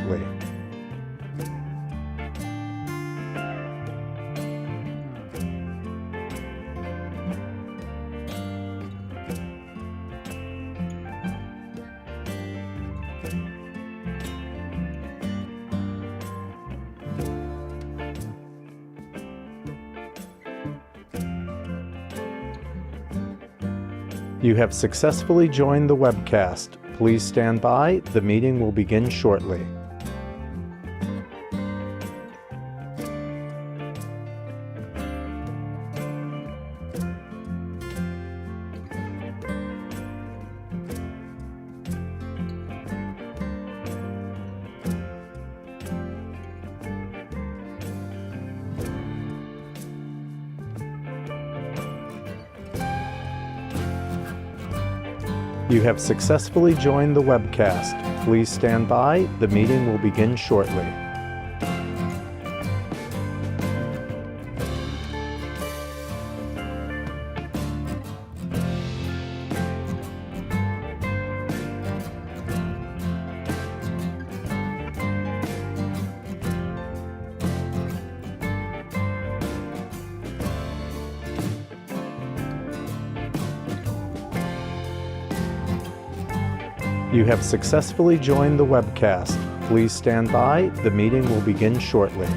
shortly. You have successfully joined the webcast. Please stand by. The meeting will begin shortly. You have successfully joined the webcast. Please stand by. The meeting will begin shortly. You have successfully joined the webcast. Please stand by. The meeting will begin shortly.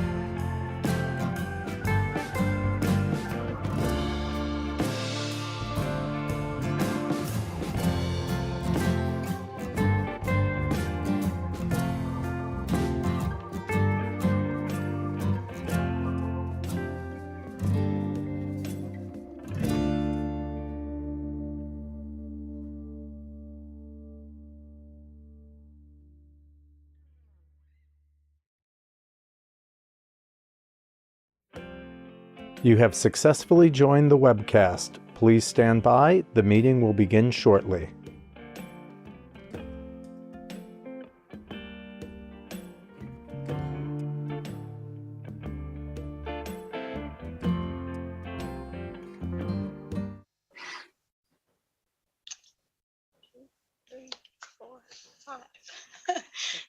You have successfully joined the webcast. Please stand by. The meeting will begin shortly.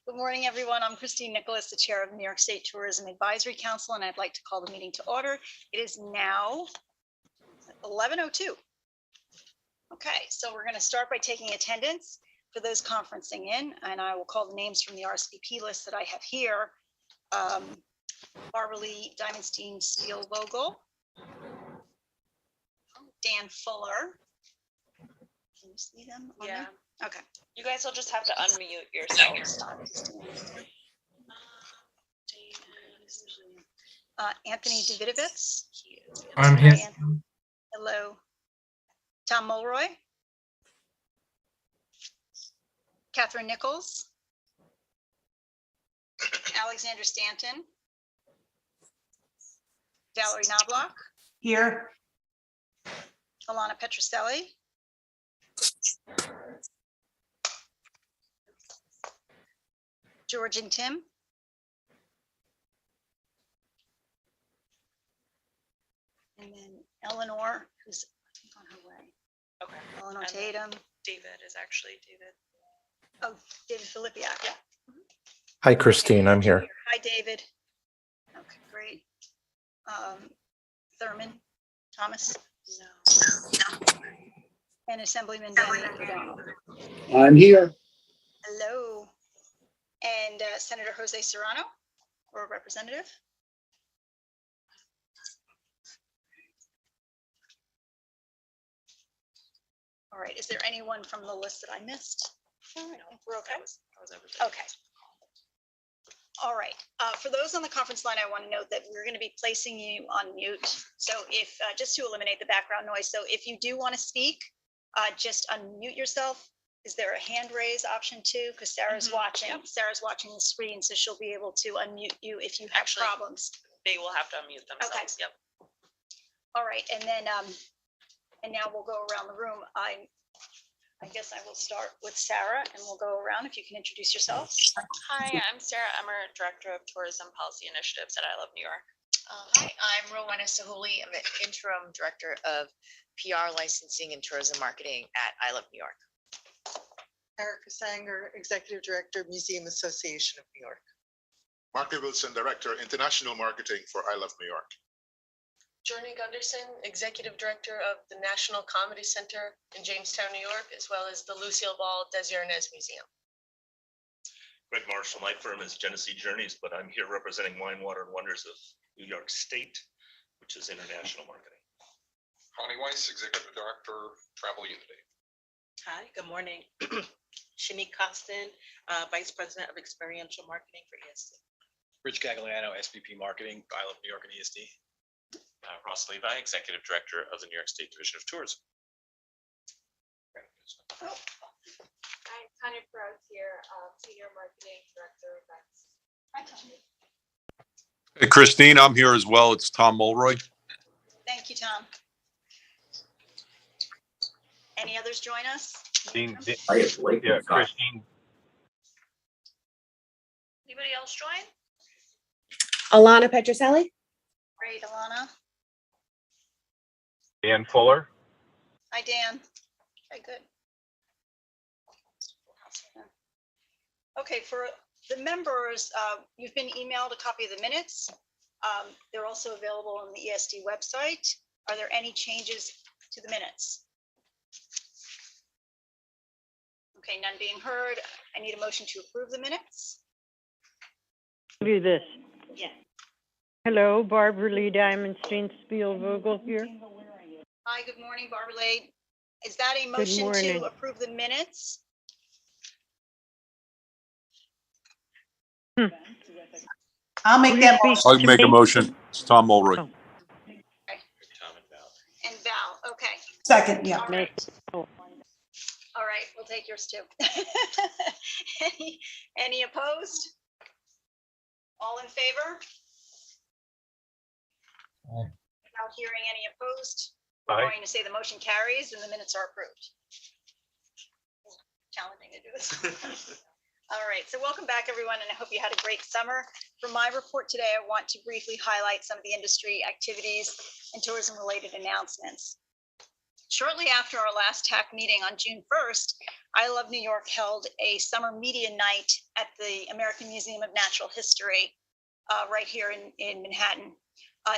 Good morning, everyone. I'm Christine Nicholas, the chair of the New York State Tourism Advisory Council, and I'd like to call the meeting to order. It is now 11:02. Okay, so we're going to start by taking attendance for those conferencing in, and I will call the names from the RSVP list that I have here. Barbara Lee Diamondstein Steele Vogel, Dan Fuller. Can you see them on there? Okay. You guys will just have to unmute yourselves. Anthony Davidovitz. I'm here. Hello. Tom Mulroy. Catherine Nichols. Alexander Stanton. Valerie Knobloch. Here. Alana Petroselli. George and Tim. And then Eleanor, who's I think on her way. Okay. Eleanor And Tatum. David is actually David. Oh, David Filipiak. Yeah. Hi, Christine. I'm here. Hi, David. Okay, great. Thurman Thomas. No. And Assemblyman Danny O'Donnell. I'm here. Hello. And Senator Jose Serrano, or representative. All right, is there anyone from the list that I missed? All right, I think we're okay. That was everything. Okay. All right, for those on the conference line, I want to note that we're going to be placing you on mute. So if, just to eliminate the background noise, so if you do want to speak, just unmute yourself. Is there a hand raise option too? Because Sarah's watching. Yep. Sarah's watching the screen, so she'll be able to unmute you if you have Actually, problems. They will have to unmute themselves. Yep. All right, and then, and now we'll go around the room. I guess I will start with Sarah, and we'll go around. If you can introduce yourself. Hi, I'm Sarah Emmer, Director of Tourism Policy Initiatives at I Love New York. Hi, I'm Rowena Sahuli. I'm the Interim Director of PR Licensing and Tourism Marketing at I Love New York. Erica Sanger, Executive Director, Museum Association of New York. Marky Wilson, Director, International Marketing for I Love New York. Journey Gunderson, Executive Director of the National Comedy Center in Jamestown, New York, as well as the Lucille Ball Desjardins Museum. Greg Marshall, my firm is Genesee Journeys, but I'm here representing Wine, Water, and Wonders of New York State, which is international marketing. Connie Weiss, Executive Director, Travel Unity. Hi, good morning. Shanique Costin, Vice President of Experiential Marketing for ESD. Rich Gagliano, SVP Marketing, I Love New York and ESD. Ross Levi, Executive Director of the New York State Division of Tourism. I'm Tanya Perez here, Senior Marketing Director of Events. Hey, Christine, I'm here as well. It's Tom Mulroy. Thank you, Tom. Any others join us? Christine. Anybody else join? Alana Petroselli. Great, Alana. Dan Fuller. Hi, Dan. Okay, good. Okay, for the members, you've been emailed a copy of the minutes. They're also available on the ESD website. Are there any changes to the minutes? Okay, none being heard. I need a motion to approve the minutes. Do this. Yeah. Hello, Barbara Lee Diamondstein Spielvogel here. Hi, good morning, Barbara Lade. Is that a motion to approve the minutes? I'll make that motion. I'll make a motion. It's Tom Mulroy. Tom and Val. And Val, okay. Second, yeah. All right. All right, we'll take yours too. Any opposed? All in favor? Without hearing any opposed, we're going to say the motion carries and the minutes are approved. Challenging to do this. All right, so welcome back, everyone, and I hope you had a great summer. For my report today, I want to briefly highlight some of the industry activities and tourism-related announcements. Shortly after our last TAC meeting on June 1st, I Love New York held a summer media night at the American Museum of Natural History right here in Manhattan.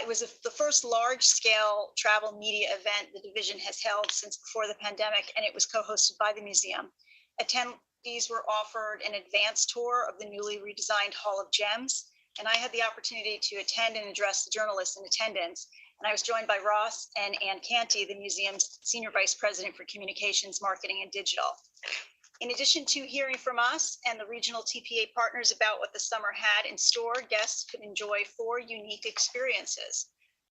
It was the first large-scale travel media event the division has held since before the pandemic, and it was co-hosted by the museum. Attendees were offered an advanced tour of the newly redesigned Hall of Gems, and I had the opportunity to attend and address the journalists in attendance. And I was joined by Ross and Ann Canty, the museum's Senior Vice President for Communications, Marketing, and Digital. In addition to hearing from us and the regional TPA partners about what the summer had in store, guests could enjoy 4 unique experiences.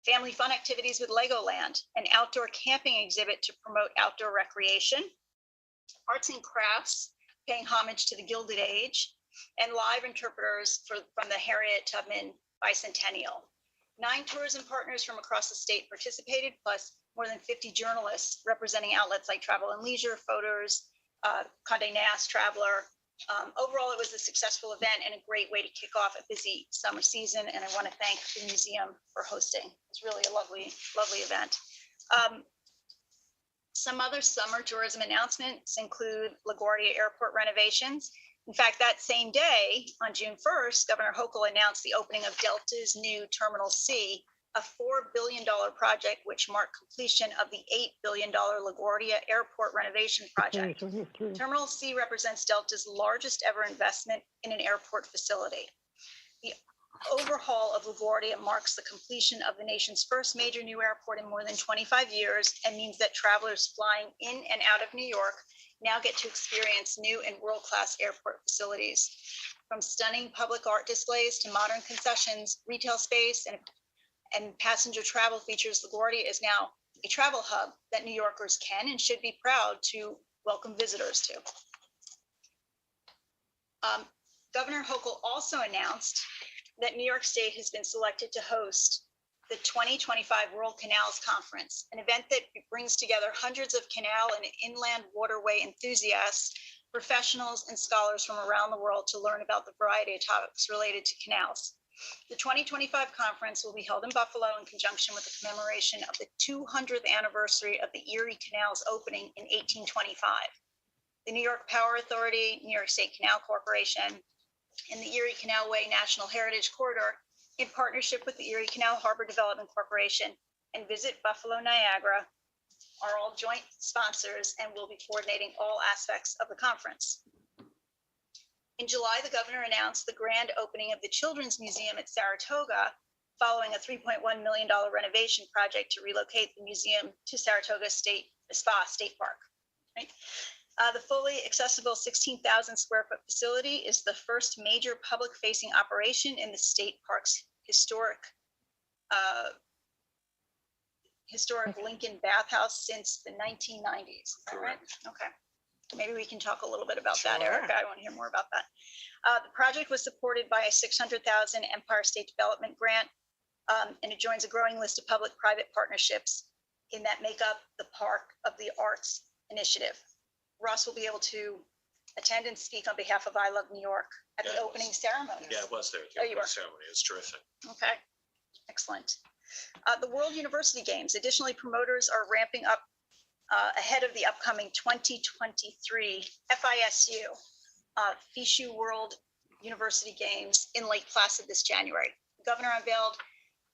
Family fun activities with Legoland, an outdoor camping exhibit to promote outdoor recreation, arts and crafts, paying homage to the Gilded Age, and live interpreters from the Harriet Tubman Bicentennial. 9 tourism partners from across the state participated, plus more than 50 journalists representing outlets like Travel and Leisure, Photos, Condé Nast, Traveler. Overall, it was a successful event and a great way to kick off a busy summer season, and I want to thank the museum for hosting. It's really a lovely, lovely event. Some other summer tourism announcements include LaGuardia Airport renovations. In fact, that same day, on June 1st, Governor Hochul announced the opening of Delta's new Terminal C, a $4 billion project which marked completion of the $8 billion LaGuardia Airport renovation project. Terminal C represents Delta's largest ever investment in an airport facility. The overhaul of LaGuardia marks the completion of the nation's first major new airport in more than 25 years and means that travelers flying in and out of New York now get to experience new and world-class airport facilities. From stunning public art displays to modern concessions, retail space, and passenger travel features, LaGuardia is now a travel hub that New Yorkers can and should be proud to welcome visitors to. Governor Hochul also announced that New York State has been selected to host the 2025 World Canals Conference, an event that brings together hundreds of canal and inland waterway enthusiasts, professionals, and scholars from around the world to learn about the variety of topics related to canals. The 2025 conference will be held in Buffalo in conjunction with the commemoration of the 200th anniversary of the Erie Canal's opening in 1825. the New York Power Authority, New York State Canal Corporation, and the Erie Canal Way National Heritage Corridor in partnership with the Erie Canal Harbor Development Corporation and Visit Buffalo Niagara are all joint sponsors and will be coordinating all aspects of the conference. In July, the governor announced the grand opening of the Children's Museum at Saratoga following a $3.1 million renovation project to relocate the museum to Saratoga Spa State Park. Right? The fully accessible 16,000 square foot facility is the first major public facing operation in the state park's historic Lincoln bathhouse since the 1990s. Is that right? Okay. Maybe we can talk a little bit about that, Erica. I want to hear more about that. The project was supported by a $600,000 Empire State Development grant, and it joins a growing list of public-private partnerships in that make up the Park of the Arts initiative. Ross will be able to attend and speak on behalf of I Love New York at the opening ceremony. Yeah, it was there. Oh, you were. Ceremony. It was terrific. Okay, excellent. The World University Games. Additionally, promoters are ramping up ahead of the upcoming 2023 FISU, FISU World University Games in Lake Placid this January. The governor unveiled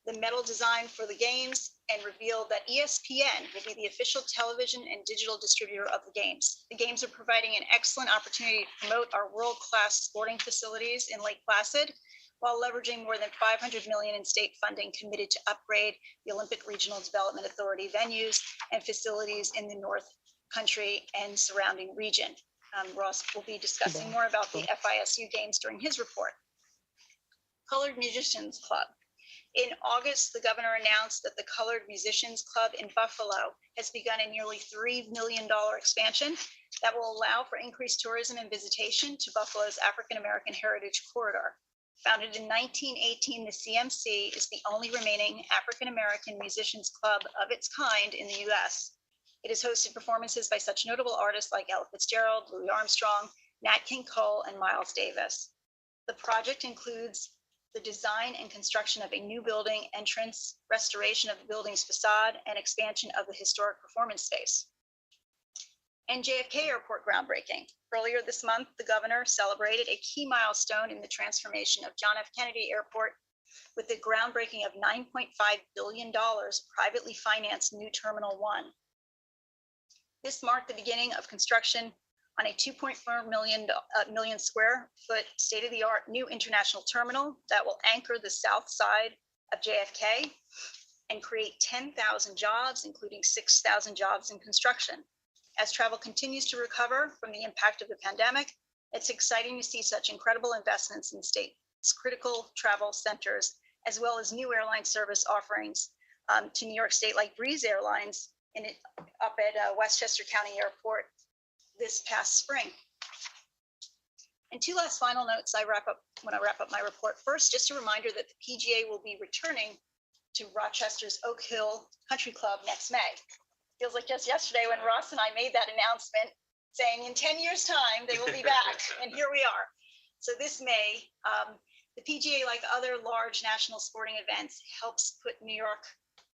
the medal design for the games and revealed that ESPN will be the official television and digital distributor of the games. The games are providing an excellent opportunity to promote our world-class sporting facilities in Lake Placid, while leveraging more than $500 million in state funding committed to upgrade the Olympic Regional Development Authority venues and facilities in the North Country and surrounding region. Ross will be discussing more about the FISU games during his report. Colored Musicians Club. In August, the governor announced that the Colored Musicians Club in Buffalo has begun a nearly $3 million expansion that will allow for increased tourism and visitation to Buffalo's African-American Heritage Corridor. Founded in 1918, the CMC is the only remaining African-American musicians club of its kind in the U.S. It has hosted performances by such notable artists like Ella Fitzgerald, Louis Armstrong, Nat King Cole, and Miles Davis. The project includes the design and construction of a new building entrance, restoration of the building's facade, and expansion of the historic performance space. And JFK Airport groundbreaking. Earlier this month, the governor celebrated a key milestone in the transformation of John F. Kennedy Airport with the groundbreaking of $9.5 billion privately financed New Terminal 1. This marked the beginning of construction on a 2.4 million square foot state-of-the-art new international terminal that will anchor the south side of JFK and create 10,000 jobs, including 6,000 jobs in construction. As travel continues to recover from the impact of the pandemic, it's exciting to see such incredible investments in state's critical travel centers, as well as new airline service offerings to New York State, like Breeze Airlines up at Westchester County Airport this past spring. And two last final notes when I wrap up my report. First, just a reminder that the PGA will be returning to Rochester's Oak Hill Country Club next May. Feels like just yesterday when Ross and I made that announcement saying in 10 years' time, they will be back. And here we are. So this May, the PGA, like other large national sporting events, helps put New York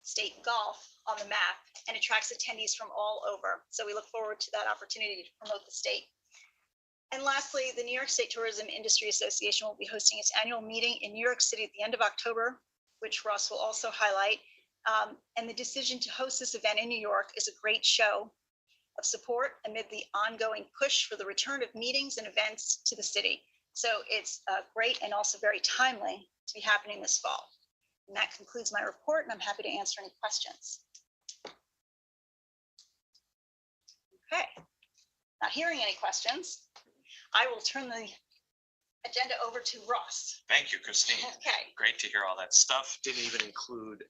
State golf on the map and attracts attendees from all over. So we look forward to that opportunity to promote the state. And lastly, the New York State Tourism Industry Association will be hosting its annual meeting in New York City at the end of October, which Ross will also highlight. And the decision to host this event in New York is a great show of support amid the ongoing push for the return of meetings and events to the city. So it's great and also very timely to be happening this fall. And that concludes my report, and I'm happy to answer any questions. Okay, not hearing any questions, I will turn the agenda over to Ross. Thank you, Christine. Okay. Great to hear all that stuff. Didn't even include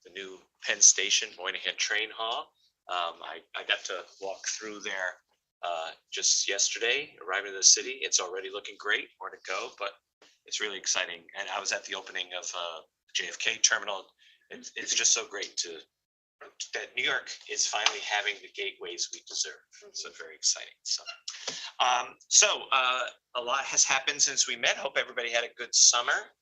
the new Penn Station Moynihan Train Hall. I got to walk through there just yesterday, arriving in the city. It's already looking great, more to go, but it's really exciting. And I was at the opening of JFK Terminal. It's just so great that New York is finally having the gateways we deserve. So very exciting. So a lot has happened since we met. Hope everybody had a good summer.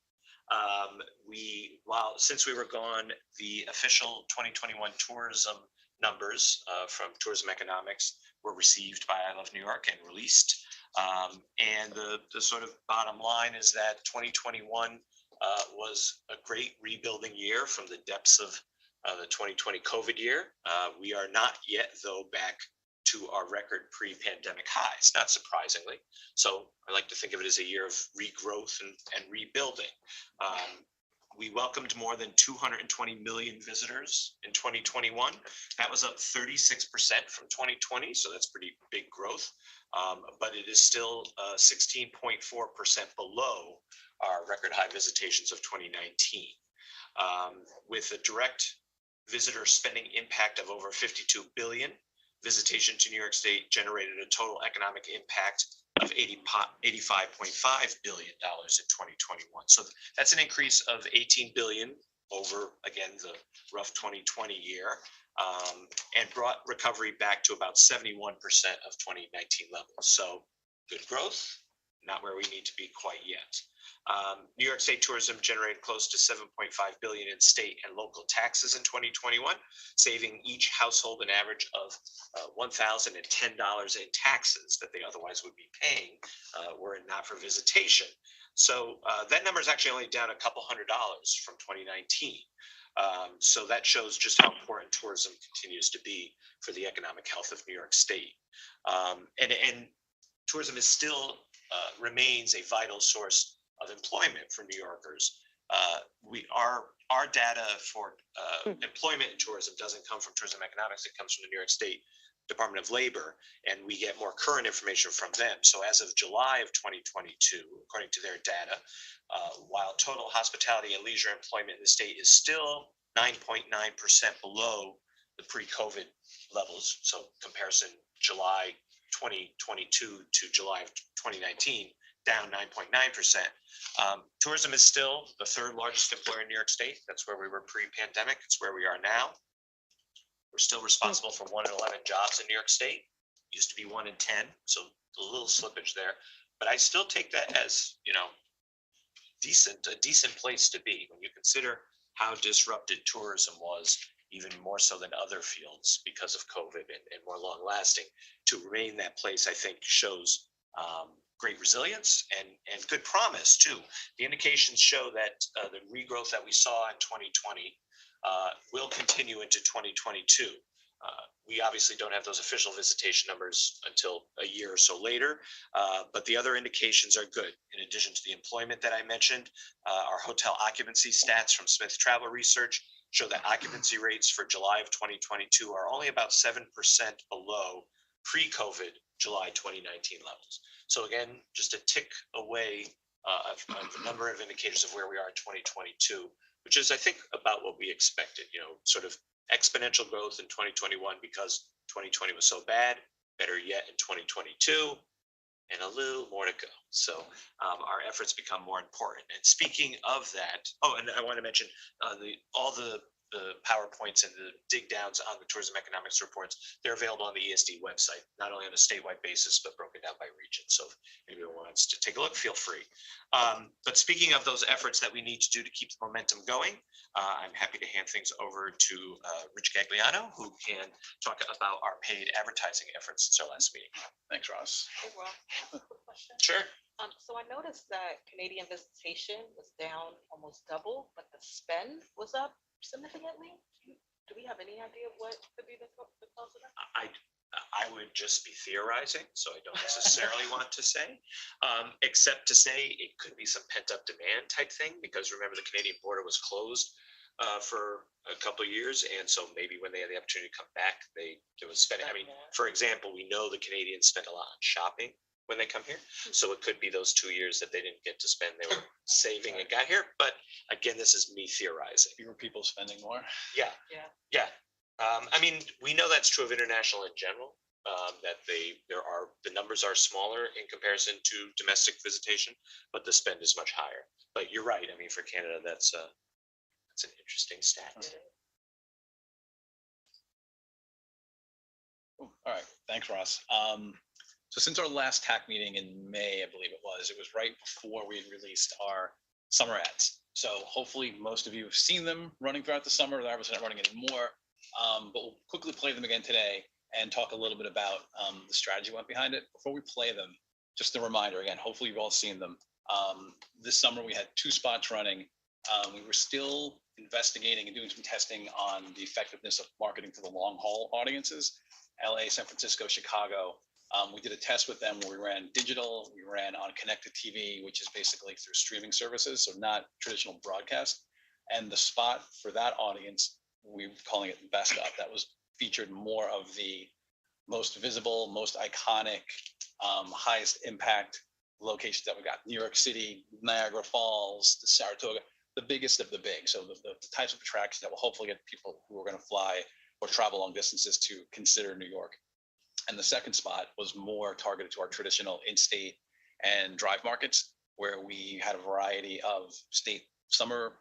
Since we were gone, the official 2021 tourism numbers from Tourism Economics were received by I Love New York and released. And the sort of bottom line is that 2021 was a great rebuilding year from the depths of the 2020 COVID year. We are not yet, though, back to our record pre-pandemic highs, not surprisingly. So I like to think of it as a year of regrowth and rebuilding. We welcomed more than 220 million visitors in 2021. That was up 36% from 2020, so that's pretty big growth. But it is still 16.4% below our record high visitations of 2019. With a direct visitor spending impact of over 52 billion, visitation to New York State generated a total economic impact of $85.5 billion in 2021. So that's an increase of 18 billion over, again, the rough 2020 year, and brought recovery back to about 71% of 2019 levels. So good growth, not where we need to be quite yet. New York State tourism generated close to 7.5 billion in state and local taxes in 2021, saving each household an average of $1,010 in taxes that they otherwise would be paying were it not for visitation. So that number is actually only down a couple $100 from 2019. So that shows just how important tourism continues to be for the economic health of New York State. And tourism is still remains a vital source of employment for New Yorkers. Our data for employment in tourism doesn't come from tourism economics. It comes from the New York State Department of Labor, and we get more current information from them. So as of July of 2022, according to their data, while total hospitality and leisure employment in the state is still 9.9% below the pre-COVID levels, so comparison July 2022 to July of 2019, down 9.9%. Tourism is still the third largest employer in New York State. That's where we were pre-pandemic. It's where we are now. We're still responsible for 1 in 11 jobs in New York State. Used to be 1 in 10, so a little slippage there. But I still take that as, you know, a decent place to be when you consider how disrupted tourism was, even more so than other fields because of COVID and more long lasting. To remain that place, I think, shows great resilience and good promise too. The indications show that the regrowth that we saw in 2020 will continue into 2022. We obviously don't have those official visitation numbers until a year or so later, but the other indications are good. In addition to the employment that I mentioned, our hotel occupancy stats from Smith Travel Research show that occupancy rates for July of 2022 are only about 7% below pre-COVID July 2019 levels. So again, just a tick away of the number of indicators of where we are in 2022, which is, I think, about what we expected, you know, sort of exponential growth in 2021 because 2020 was so bad, better yet in 2022, and a little more to go. So our efforts become more important. And speaking of that, and I want to mention all the PowerPoints and the dig downs on the tourism economics reports, they're available on the ESD website, not only on a statewide basis, but broken down by region. So if anyone wants to take a look, feel free. But speaking of those efforts that we need to do to keep the momentum going, I'm happy to hand things over to Rich Gagliano, who can talk about our paid advertising efforts since our last meeting. Thanks, Ross. Hey, Rob, quick question. Sure. So I noticed that Canadian visitation was down almost double, but the spend was up significantly. Do we have any idea of what could be the cause of that? I would just be theorizing, so I don't necessarily want to say, except to say it could be some pent up demand type thing, because remember the Canadian border was closed for a couple of years, and so maybe when they had the opportunity to come back, there was spending. I mean, for example, we know the Canadians spend a lot on shopping when they come here, so it could be those 2 years that they didn't get to spend. They were saving and got here, but again, this is me theorizing. Fewer people spending more. Yeah. I mean, we know that's true of international in general. That the numbers are smaller in comparison to domestic visitation, but the spend is much higher. But you're right. I mean, for Canada, that's an interesting stat. All right, thanks, Ross. So since our last TAC meeting in May, I believe it was right before we had released our summer ads. So hopefully most of you have seen them running throughout the summer. They're obviously not running anymore, but we'll quickly play them again today. and talk a little bit about the strategy went behind it. Before we play them, just a reminder again, hopefully you've all seen them. This summer we had 2 spots running. We were still investigating and doing some testing on the effectiveness of marketing to the long haul audiences, LA, San Francisco, Chicago. We did a test with them where we ran digital, we ran on connected TV, which is basically through streaming services, so not traditional broadcast. And the spot for that audience, we're calling it Best Of. That was featured more of the most visible, most iconic, highest impact locations that we got. New York City, Niagara Falls, the Saratoga, the biggest of the big. So the types of attractions that will hopefully get people who are going to fly or travel long distances to consider New York. And the second spot was more targeted to our traditional in-state and drive markets, where we had a variety of state summer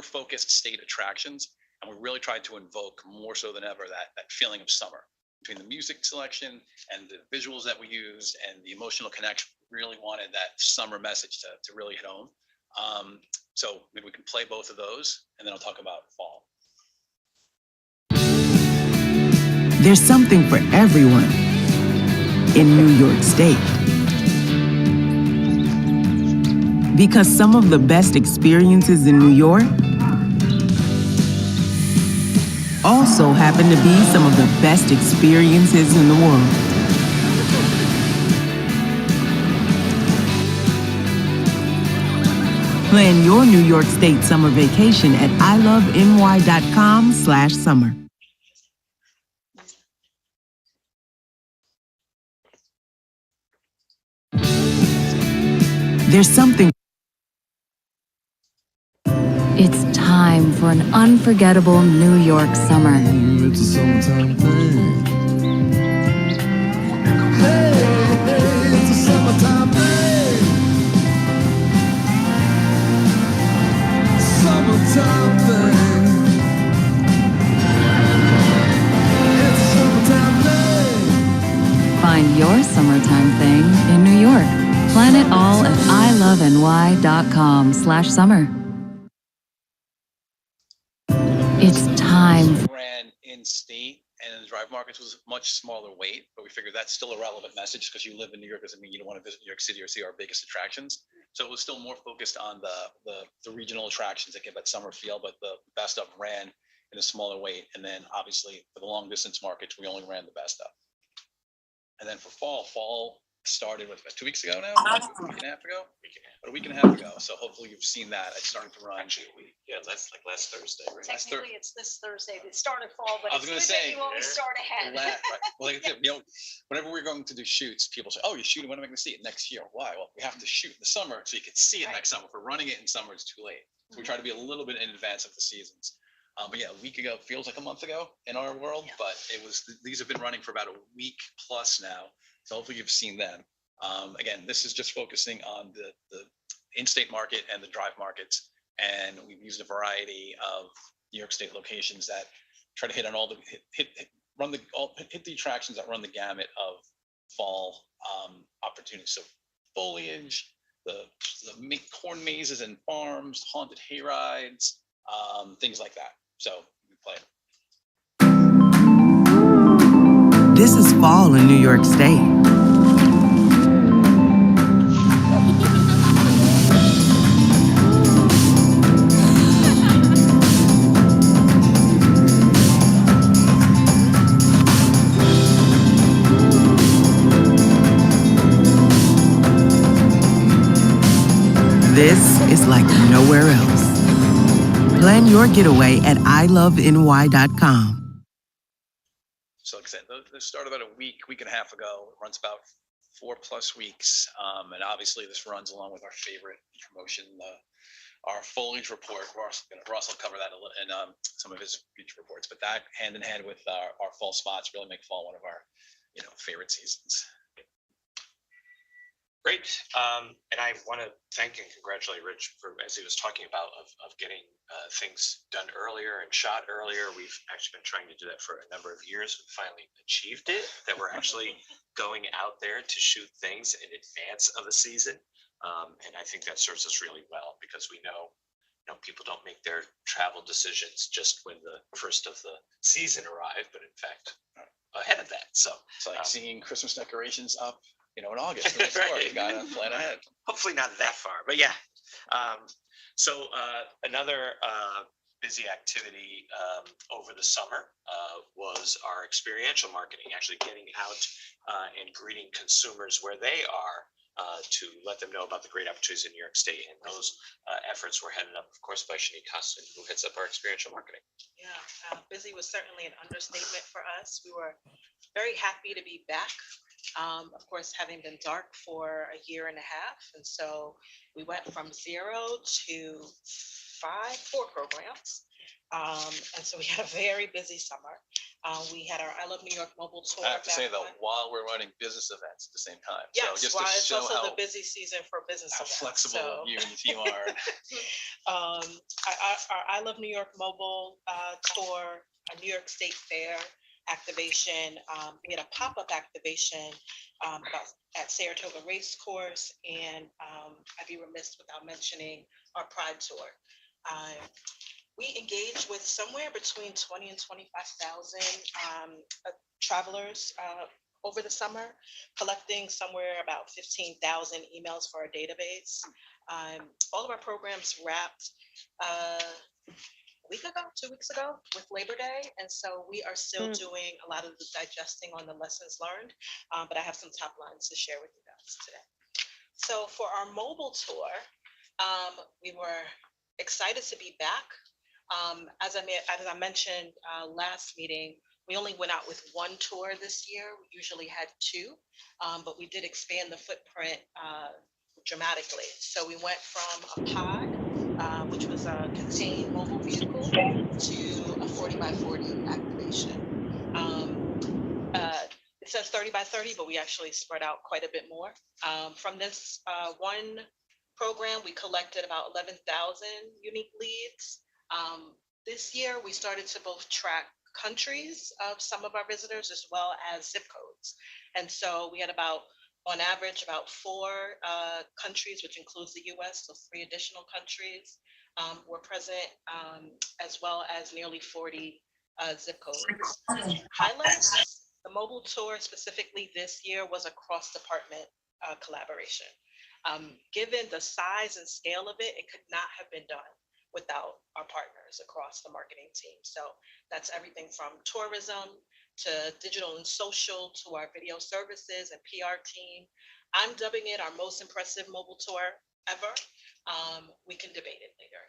focused state attractions. And we really tried to invoke more so than ever that feeling of summer between the music selection and the visuals that we used and the emotional connection. We really wanted that summer message to really hit home. So maybe we can play both of those and then I'll talk about fall. There's something for everyone in New York State. Because some of the best experiences in New York also happen to be some of the best experiences in the world. Plan your New York State summer vacation at iloveny.com/summer. There's something. It's time for an unforgettable New York summer. It's a summertime thing. Hey, it's a summertime thing. Summertime thing. It's a summertime thing. Find your summertime thing in New York. Plan it all at iloveny.com/summer. It's time. Ran in state and the drive markets was much smaller weight, but we figured that's still a relevant message because you live in New York doesn't mean you don't want to visit New York City or see our biggest attractions. So it was still more focused on the regional attractions that give that summer feel, but the Best Of ran in a smaller weight. And then obviously for the long distance markets, we only ran the Best Of. And then for fall started with about 2 weeks ago now, a week and a half ago, about a week and a half ago. So hopefully you've seen that. It's starting to run. Actually, that's like last Thursday, right? Technically, it's this Thursday. It started fall, but I was it's gonna good say, that you always start ahead. Right. Well, whenever we're going to do shoots, people say, "Oh, you're shooting. When am I going to see it next year?" Why? Well, we have to shoot in the summer so you can see it next summer. If we're running it in summer, it's too late. So we try to be a little bit in advance of the seasons. But yeah, a week ago feels like a month ago in our world, but it was. These have been running for about a week plus now. So hopefully you've seen them. Again, this is just focusing on the in-state market and the drive markets, and we've used a variety of New York State locations that try to hit on all the hit the attractions that run the gamut of fall opportunities. So foliage, the corn mazes and farms, haunted hay rides, things like that. So we play it. This is fall in New York State. This is like nowhere else. Plan your getaway at iloveny.com. So like I said, this started about a week and a half ago. It runs about 4+ weeks. And obviously this runs along with our favorite promotion, our foliage report. Ross will cover that in some of his future reports, but that hand in hand with our fall spots really make fall one of our favorite seasons. Great. And I want to thank and congratulate Rich for, as he was talking about, of getting things done earlier and shot earlier. We've actually been trying to do that for a number of years. We finally achieved it, that we're actually going out there to shoot things in advance of the season. And I think that serves us really well because we know people don't make their travel decisions just when the first of the season arrive, but in fact, ahead of that. So It's like seeing Christmas decorations up, in August. In the store. You gotta plan ahead. hopefully not that far, but yeah. So another busy activity over the summer was our experiential marketing, actually getting out and greeting consumers where they are to let them know about the great opportunities in New York State. And those efforts were headed up, of course, by Shanique Costin, who heads up our experiential marketing. Yeah, busy was certainly an understatement for us. We were very happy to be back. Of course, having been dark for a year and a half. And so we went from 0 to 4 programs. And so we had a very busy summer. We had our I Love New York mobile tour. I have to say back though, when- while we're running business events at the same time. Yes, So just well, to it's show also how, the busy season for business how events. flexible So- you and the team are. Our I Love New York mobile tour, a New York State Fair activation. We had a pop-up activation at Saratoga Race Course, and I'd be remiss without mentioning our Pride Tour. We engaged with somewhere between 20 and 25,000 travelers over the summer, collecting somewhere about 15,000 emails for our database. All of our programs wrapped a week ago, 2 weeks ago with Labor Day. And so we are still doing a lot of the digesting on the lessons learned, but I have some top lines to share with you guys today. So for our mobile tour, we were excited to be back. As I mentioned last meeting, we only went out with 1 tour this year. We usually had 2, but we did expand the footprint dramatically. So we went from a pod, which was a contained mobile vehicle, to a 40 by 40 activation. It says 30 by 30, but we actually spread out quite a bit more. From this one program, we collected about 11,000 unique leads. This year, we started to both track countries of some of our visitors as well as zip codes. And so we had on average, about 4 countries, which includes the US, so 3 additional countries were present, as well as nearly 40 zip codes. Highlights, the mobile tour specifically this year was a cross-department collaboration. Given the size and scale of it, it could not have been done without our partners across the marketing team. So that's everything from tourism to digital and social to our video services and PR team. I'm dubbing it our most impressive mobile tour ever. We can debate it later.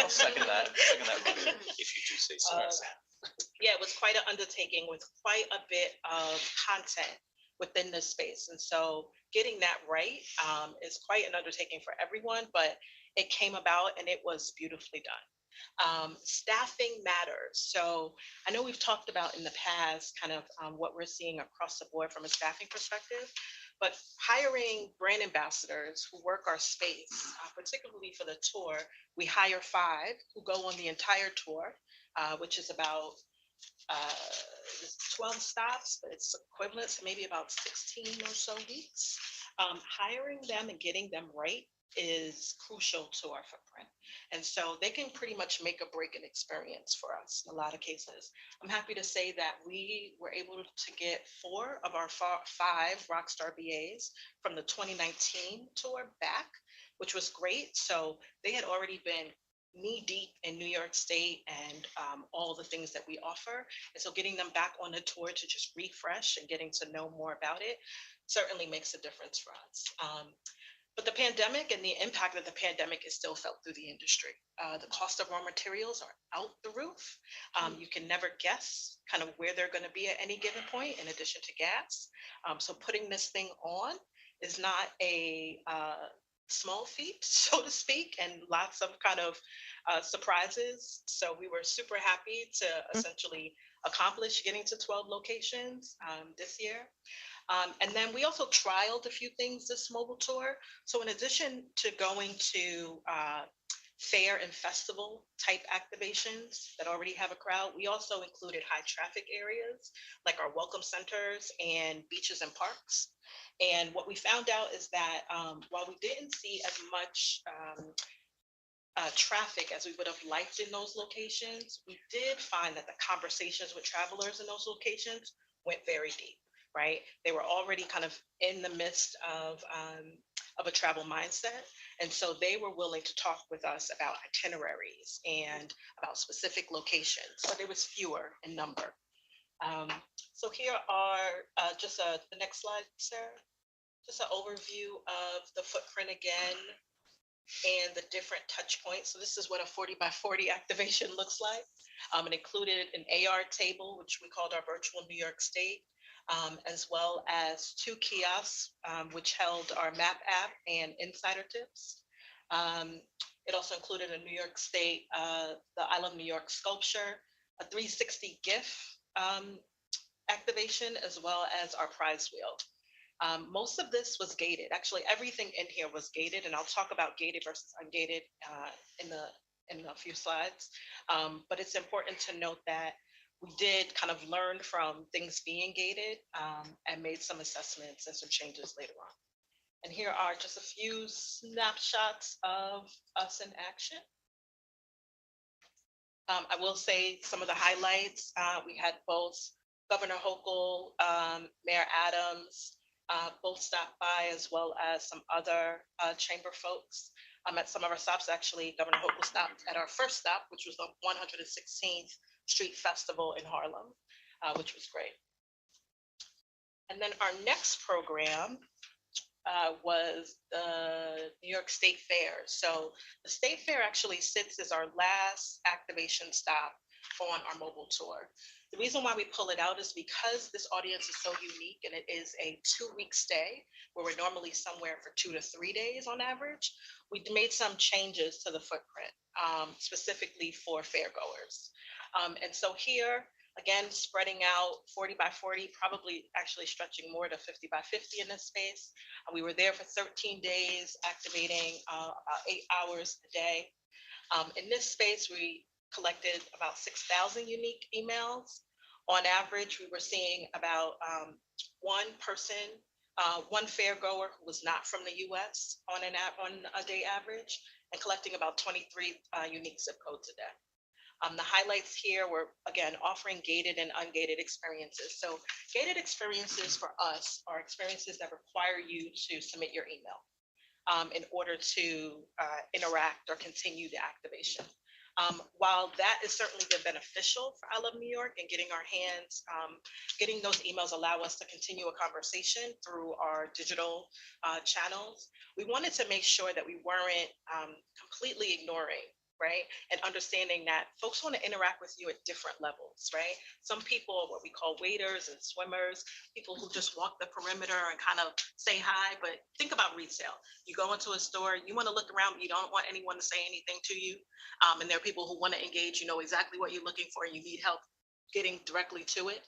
I'll second that. If you do say so. Yeah, it was quite an undertaking with quite a bit of content within this space. And so getting that right is quite an undertaking for everyone, but it came about and it was beautifully done. Staffing matters. So I know we've talked about in the past kind of what we're seeing across the board from a staffing perspective, but hiring brand ambassadors who work our space, particularly for the tour, we hire 5 who go on the entire tour, which is about 12 stops, but it's equivalent to maybe about 16 or so weeks. Hiring them and getting them right is crucial to our footprint. And so they can pretty much make or break an experience for us in a lot of cases. I'm happy to say that we were able to get 4 of our 5 Rockstar BAs from the 2019 tour back, which was great. So they had already been knee deep in New York State and all the things that we offer. And so getting them back on the tour to just refresh and getting to know more about it certainly makes a difference for us. But the pandemic and the impact of the pandemic is still felt through the industry. The cost of raw materials are out the roof. You can never guess kind of where they're going to be at any given point, in addition to gas. So putting this thing on is not a small feat, so to speak, and lots of kind of surprises. So we were super happy to essentially accomplish getting to 12 locations this year. And then we also trialed a few things this mobile tour. So in addition to going to fair and festival type activations that already have a crowd, we also included high traffic areas like our welcome centers and beaches and parks. And what we found out is that while we didn't see as much traffic as we would have liked in those locations, we did find that the conversations with travelers in those locations went very deep, right? They were already kind of in the midst of a travel mindset. And so they were willing to talk with us about itineraries and about specific locations, but it was fewer in number. So here are the next slide, Sarah. Just an overview of the footprint again and the different touch points. So this is what a 40 by 40 activation looks like. It included an AR table, which we called our virtual New York State, as well as 2 kiosks, which held our map app and insider tips. It also included a New York State, the I Love New York sculpture, a 360 GIF activation, as well as our prize wheel. Most of this was gated. Actually, everything in here was gated, and I'll talk about gated versus ungated in a few slides. But it's important to note that we did kind of learn from things being gated and made some assessments and some changes later on. And here are just a few snapshots of us in action. I will say some of the highlights. We had both Governor Hochul, Mayor Adams, both stopped by, as well as some other chamber folks. At some of our stops, actually, Governor Hochul stopped at our first stop, which was the 116th Street Festival in Harlem, which was great. And then our next program was the New York State Fair. So the State Fair actually sits as our last activation stop on our mobile tour. The reason why we pull it out is because this audience is so unique, and it is a 2-week stay where we're normally somewhere for 2 to 3 days on average. We made some changes to the footprint, specifically for fairgoers. And so here, again, spreading out 40 by 40, probably actually stretching more to 50 by 50 in this space. We were there for 13 days, activating about 8 hours a day. In this space, we collected about 6,000 unique emails. On average, we were seeing about one person, one fairgoer who was not from the US on a day average, and collecting about 23 unique zip codes a day. The highlights here were, again, offering gated and ungated experiences. So gated experiences for us are experiences that require you to submit your email in order to interact or continue the activation. While that has certainly been beneficial for I Love New York and getting our hands, getting those emails allow us to continue a conversation through our digital channels, we wanted to make sure that we weren't completely ignoring, right? And understanding that folks want to interact with you at different levels, right? Some people are what we call waiters and swimmers, people who just walk the perimeter and kind of say hi, but think about retail. You go into a store, you want to look around, but you don't want anyone to say anything to you. And there are people who want to engage, you know exactly what you're looking for, and you need help getting directly to it.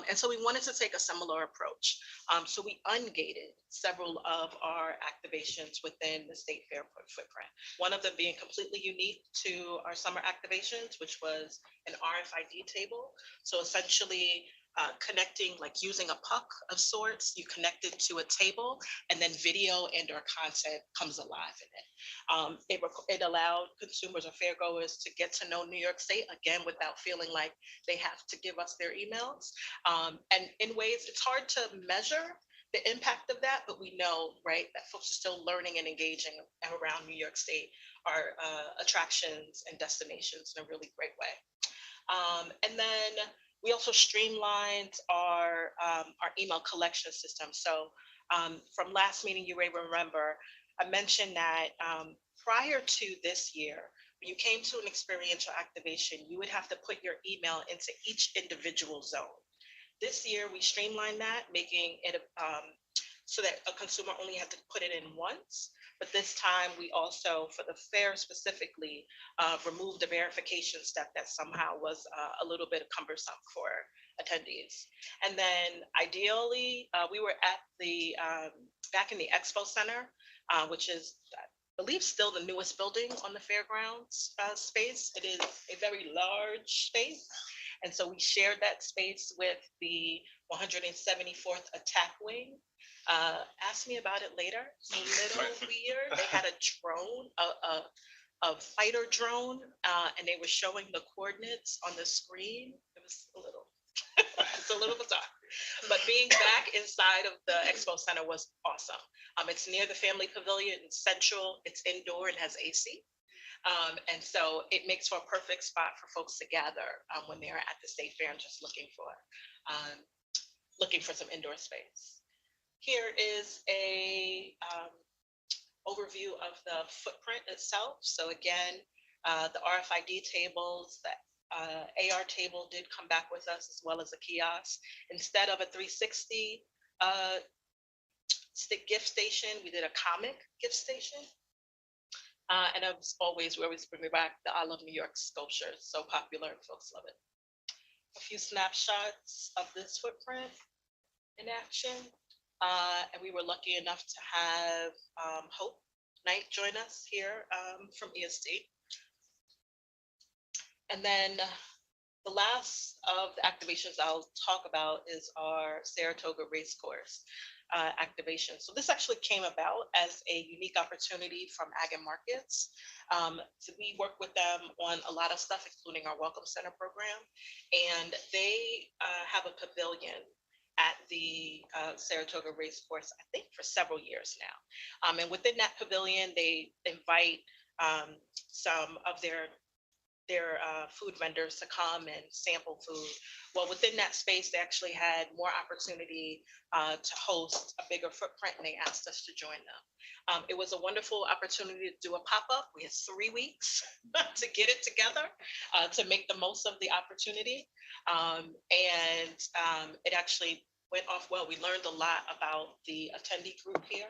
And so we wanted to take a similar approach. So we ungated several of our activations within the State Fair footprint. One of them being completely unique to our summer activations, which was an RFID table. So essentially connecting, like using a puck of sorts, you connect it to a table, and then video and or content comes alive in it. It allowed consumers or fairgoers to get to know New York State, again, without feeling like they have to give us their emails. And in ways, it's hard to measure the impact of that, but we know, right, that folks are still learning and engaging around New York State, our attractions and destinations in a really great way. And then we also streamlined our email collection system. So from last meeting, you may remember, I mentioned that prior to this year, when you came to an experiential activation, you would have to put your email into each individual zone. This year, we streamlined that, making it so that a consumer only had to put it in once. But this time, we also, for the fair specifically, removed the verification step that somehow was a little bit cumbersome for attendees. And then ideally, we were at the, back in the Expo Center, which is, I believe, still the newest building on the fairgrounds space. It is a very large space. And so we shared that space with the 174th Attack Wing. Ask me about it later. It's a little weird. They had a drone, fighter drone, and they were showing the coordinates on the screen. It was a little, it's a little bizarre. But being back inside of the expo center was awesome. It's near the family pavilion, it's central, it's indoor, and has AC. And so it makes for a perfect spot for folks to gather when they're at the state fair and just looking for some indoor space. Here is a overview of the footprint itself. So again, the RFID tables, the AR table did come back with us, as well as a kiosk. Instead of a 360 stick gift station, we did a comic gift station. And as always, we always bring back the I Love New York sculpture. It's so popular and folks love it. A few snapshots of this footprint in action. And we were lucky enough to have Hope Knight join us here from ESD. And then the last of the activations I'll talk about is our Saratoga Race Course activation. So this actually came about as a unique opportunity from Ag and Markets. So we work with them on a lot of stuff, including our Welcome Center program. And they have a pavilion at the Saratoga Race Course, I think for several years now. And within that pavilion, they invite some of their food vendors to come and sample food. Well, within that space, they actually had more opportunity to host a bigger footprint, and they asked us to join them. It was a wonderful opportunity to do a pop-up. We had 3 weeks to get it together, to make the most of the opportunity. It actually went off well. We learned a lot about the attendee group here.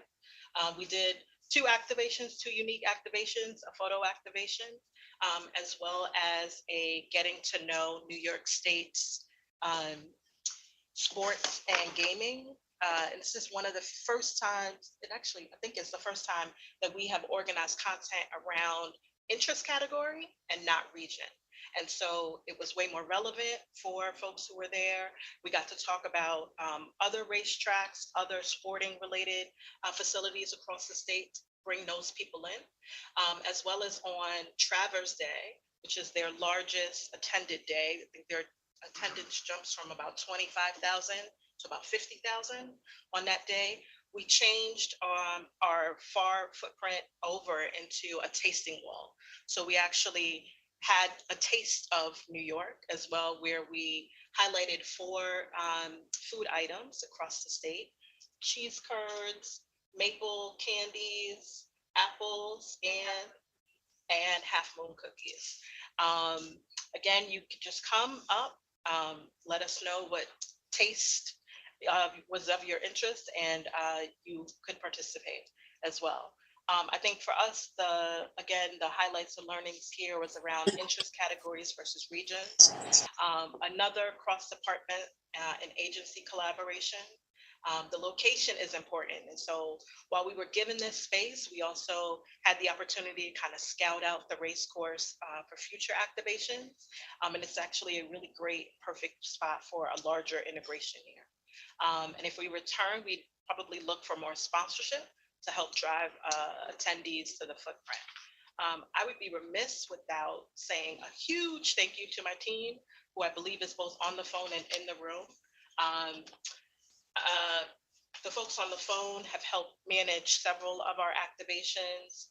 We did 2 activations, 2 unique activations, a photo activation, as well as a getting to know New York State's sports and gaming. And this is one of the first times, I think it's the first time that we have organized content around interest category and not region. And so it was way more relevant for folks who were there. We got to talk about other racetracks, other sporting related facilities across the state, bring those people in, as well as on Travers Day, which is their largest attended day. I think their attendance jumps from about 25,000 to about 50,000 on that day. We changed our far footprint over into a tasting wall. So we actually had a taste of New York as well, where we highlighted 4 food items across the state: cheese curds, maple candies, apples, and half moon cookies. Again, you could just come up, let us know what taste was of your interest, and you could participate as well. I think for us, the highlights and learnings here was around interest categories versus regions. Another cross-department and agency collaboration. The location is important. And so while we were given this space, we also had the opportunity to kind of scout out the race course for future activations. And it's actually a really great, perfect spot for a larger integration here. And if we return, we'd probably look for more sponsorship to help drive attendees to the footprint. I would be remiss without saying a huge thank you to my team, who I believe is both on the phone and in the room. The folks on the phone have helped manage several of our activations,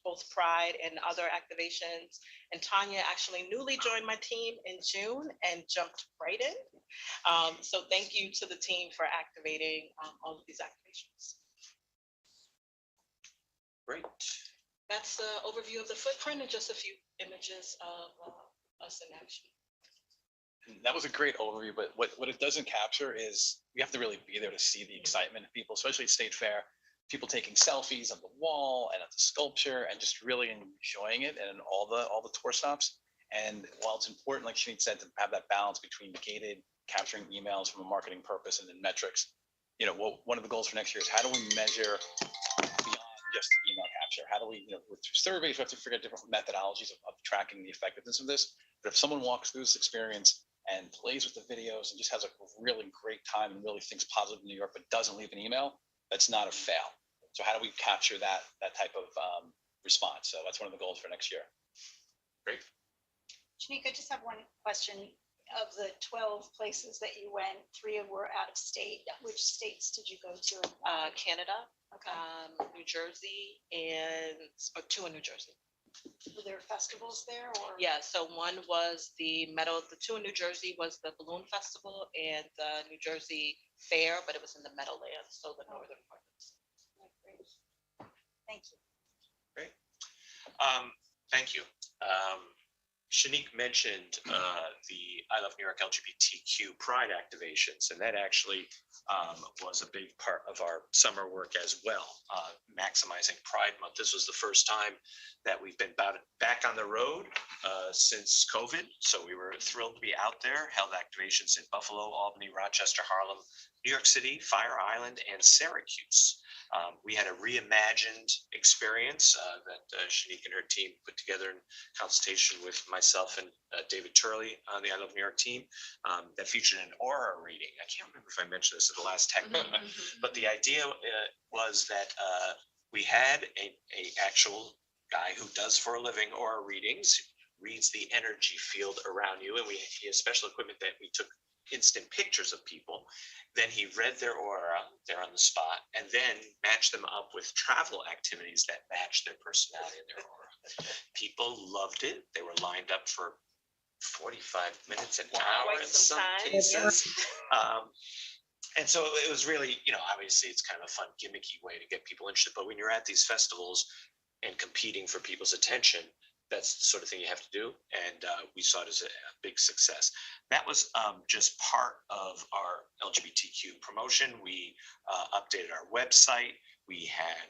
both Pride and other activations. And Tanya actually newly joined my team in June and jumped right in. So thank you to the team for activating all of these activations. Great. That's the overview of the footprint and just a few images of us in action. And that was a great overview, but what it doesn't capture is you have to really be there to see the excitement of people, especially at State Fair, people taking selfies on the wall and at the sculpture and just really enjoying it and all the tour stops. And while it's important, like Shanine said, to have that balance between gated, capturing emails from a marketing purpose and then metrics, one of the goals for next year is how do we measure beyond just email capture? How do we, with surveys, we have to figure out different methodologies of tracking the effectiveness of this. But if someone walks through this experience and plays with the videos and just has a really great time and really thinks positive in New York, but doesn't leave an email, that's not a fail. So how do we capture that type of response. So that's one of the goals for next year. Great. Shanika, I just have one question. Of the 12 places that you went, 3 were out of state. Which states did you go to? Canada, Okay. New Jersey, and, or 2 in New Jersey. Were there festivals there or? Yeah, so one was the 2 in New Jersey was the Balloon Festival and the New Jersey Fair, but it was in the Meadowlands, so the northern part. Thank you. Great. Thank you. Shanique mentioned the I Love New York LGBTQ Pride activations, and that actually was a big part of our summer work as well, maximizing Pride Month. This was the first time that we've been back on the road since COVID, so we were thrilled to be out there, held activations in Buffalo, Albany, Rochester, Harlem, New York City, Fire Island, and Syracuse. We had a reimagined experience that Shanique and her team put together in consultation with myself and David Turley on the I Love New York team that featured an aura reading. I can't remember if I mentioned this at the last tech meeting, but the idea was that we had a actual guy who does for a living aura readings, reads the energy field around you, and he has special equipment that we took instant pictures of people. Then he read their aura there on the spot and then matched them up with travel activities that matched their personality and their aura. People loved it. They were lined up for 45 minutes, an hour in some cases. And so it was really, obviously it's kind of a fun gimmicky way to get people interested. But when you're at these festivals and competing for people's attention, that's the sort of thing you have to do. And we saw it as a big success. That was just part of our LGBTQ promotion. We updated our website. We had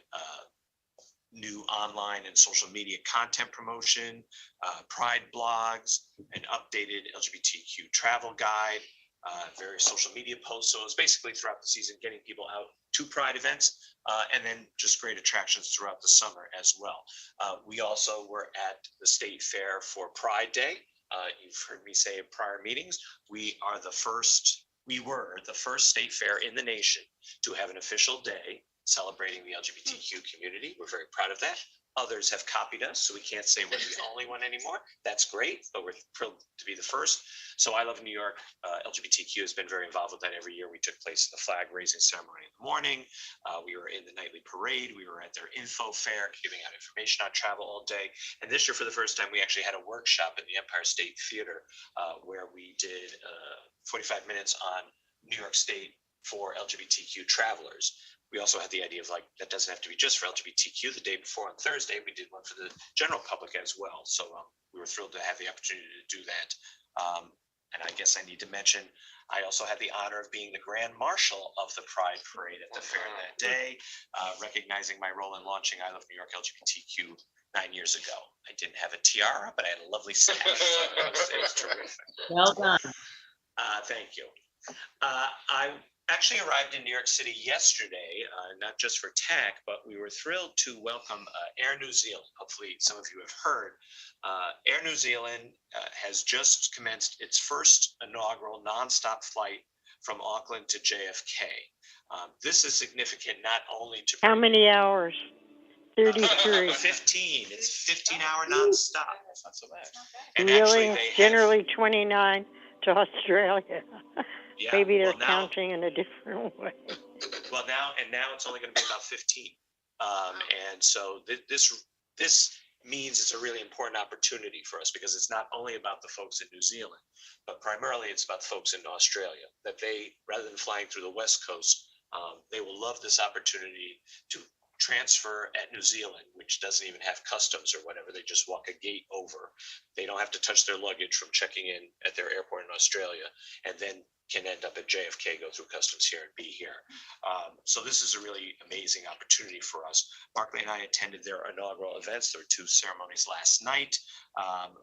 new online and social media content promotion, Pride blogs, an updated LGBTQ travel guide, various social media posts. So it was basically throughout the season getting people out to Pride events, and then just great attractions throughout the summer as well. We also were at the State Fair for Pride Day. You've heard me say in prior meetings, we were the first state fair in the nation to have an official day celebrating the LGBTQ community. We're very proud of that. Others have copied us, so we can't say we're the only one anymore. That's great, but we're thrilled to be the first. So I Love New York LGBTQ has been very involved with that every year. We took place in the flag raising ceremony in the morning. We were in the nightly parade. We were at their info fair, giving out information on travel all day. And this year, for the first time, we actually had a workshop in the Empire State Theater where we did 45 minutes on New York State for LGBTQ travelers. We also had the idea of that doesn't have to be just for LGBTQ. The day before on Thursday, we did one for the general public as well. So we were thrilled to have the opportunity to do that. And I guess I need to mention, I also had the honor of being the Grand Marshal of the Pride Parade at the fair that day, recognizing my role in launching I Love New York LGBTQ 9 years ago. I didn't have a tiara, but I had a lovely sash. So it was terrific. Well done. Thank you. I actually arrived in New York City yesterday, not just for TAC, but we were thrilled to welcome Air New Zealand. Hopefully some of you have heard. Air New Zealand has just commenced its first inaugural nonstop flight from Auckland to JFK. This is significant not only to— How many hours? 33. 15. It's 15-hour nonstop. That's not so bad. And Really? actually they have— Generally 29 to Australia. Yeah, Maybe they're well, now— counting in a different way. Well, now it's only going to be about 15. And so this means it's a really important opportunity for us, because it's not only about the folks in New Zealand, but primarily it's about the folks in Australia, that they, rather than flying through the West Coast, they will love this opportunity to transfer at New Zealand, which doesn't even have customs or whatever. They just walk a gate over. They don't have to touch their luggage from checking in at their airport in Australia, and then can end up at JFK, go through customs here and be here. So this is a really amazing opportunity for us. Barclay and I attended their inaugural events. There were 2 ceremonies last night,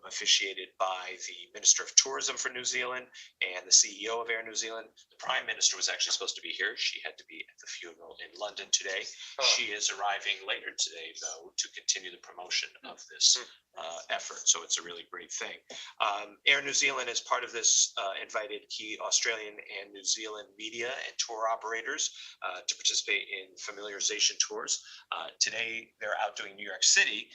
officiated by the Minister of Tourism for New Zealand and the CEO of Air New Zealand. The Prime Minister was actually supposed to be here. She had to be at the funeral in London today. She is arriving later today, though, to continue the promotion of this effort. So it's a really great thing. Air New Zealand, as part of this, invited key Australian Australian and New Zealand media and tour operators to participate in familiarization tours. Today, they're out doing New York City.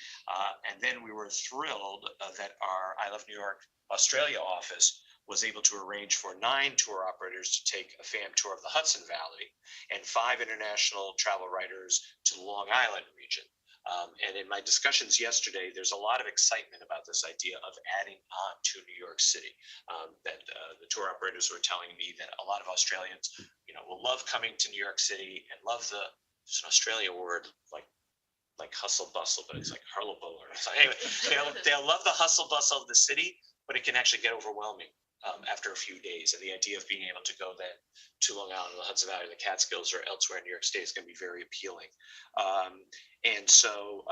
And then we were thrilled that our I Love New York Australia office was able to arrange for 9 tour operators to take a FAM tour of the Hudson Valley and 5 international travel writers to the Long Island region. And in my discussions yesterday, there's a lot of excitement about this idea of adding on to New York City. The tour operators were telling me that a lot of Australians, will love coming to New York City and love there's an Australian word like hustle bustle, but it's like hurlable or something. Anyway, they'll love the hustle bustle of the city, but it can actually get overwhelming after a few days. And the idea of being able to go then to Long Island, the Hudson Valley, the Catskills, or elsewhere in New York State is going to be very appealing. And so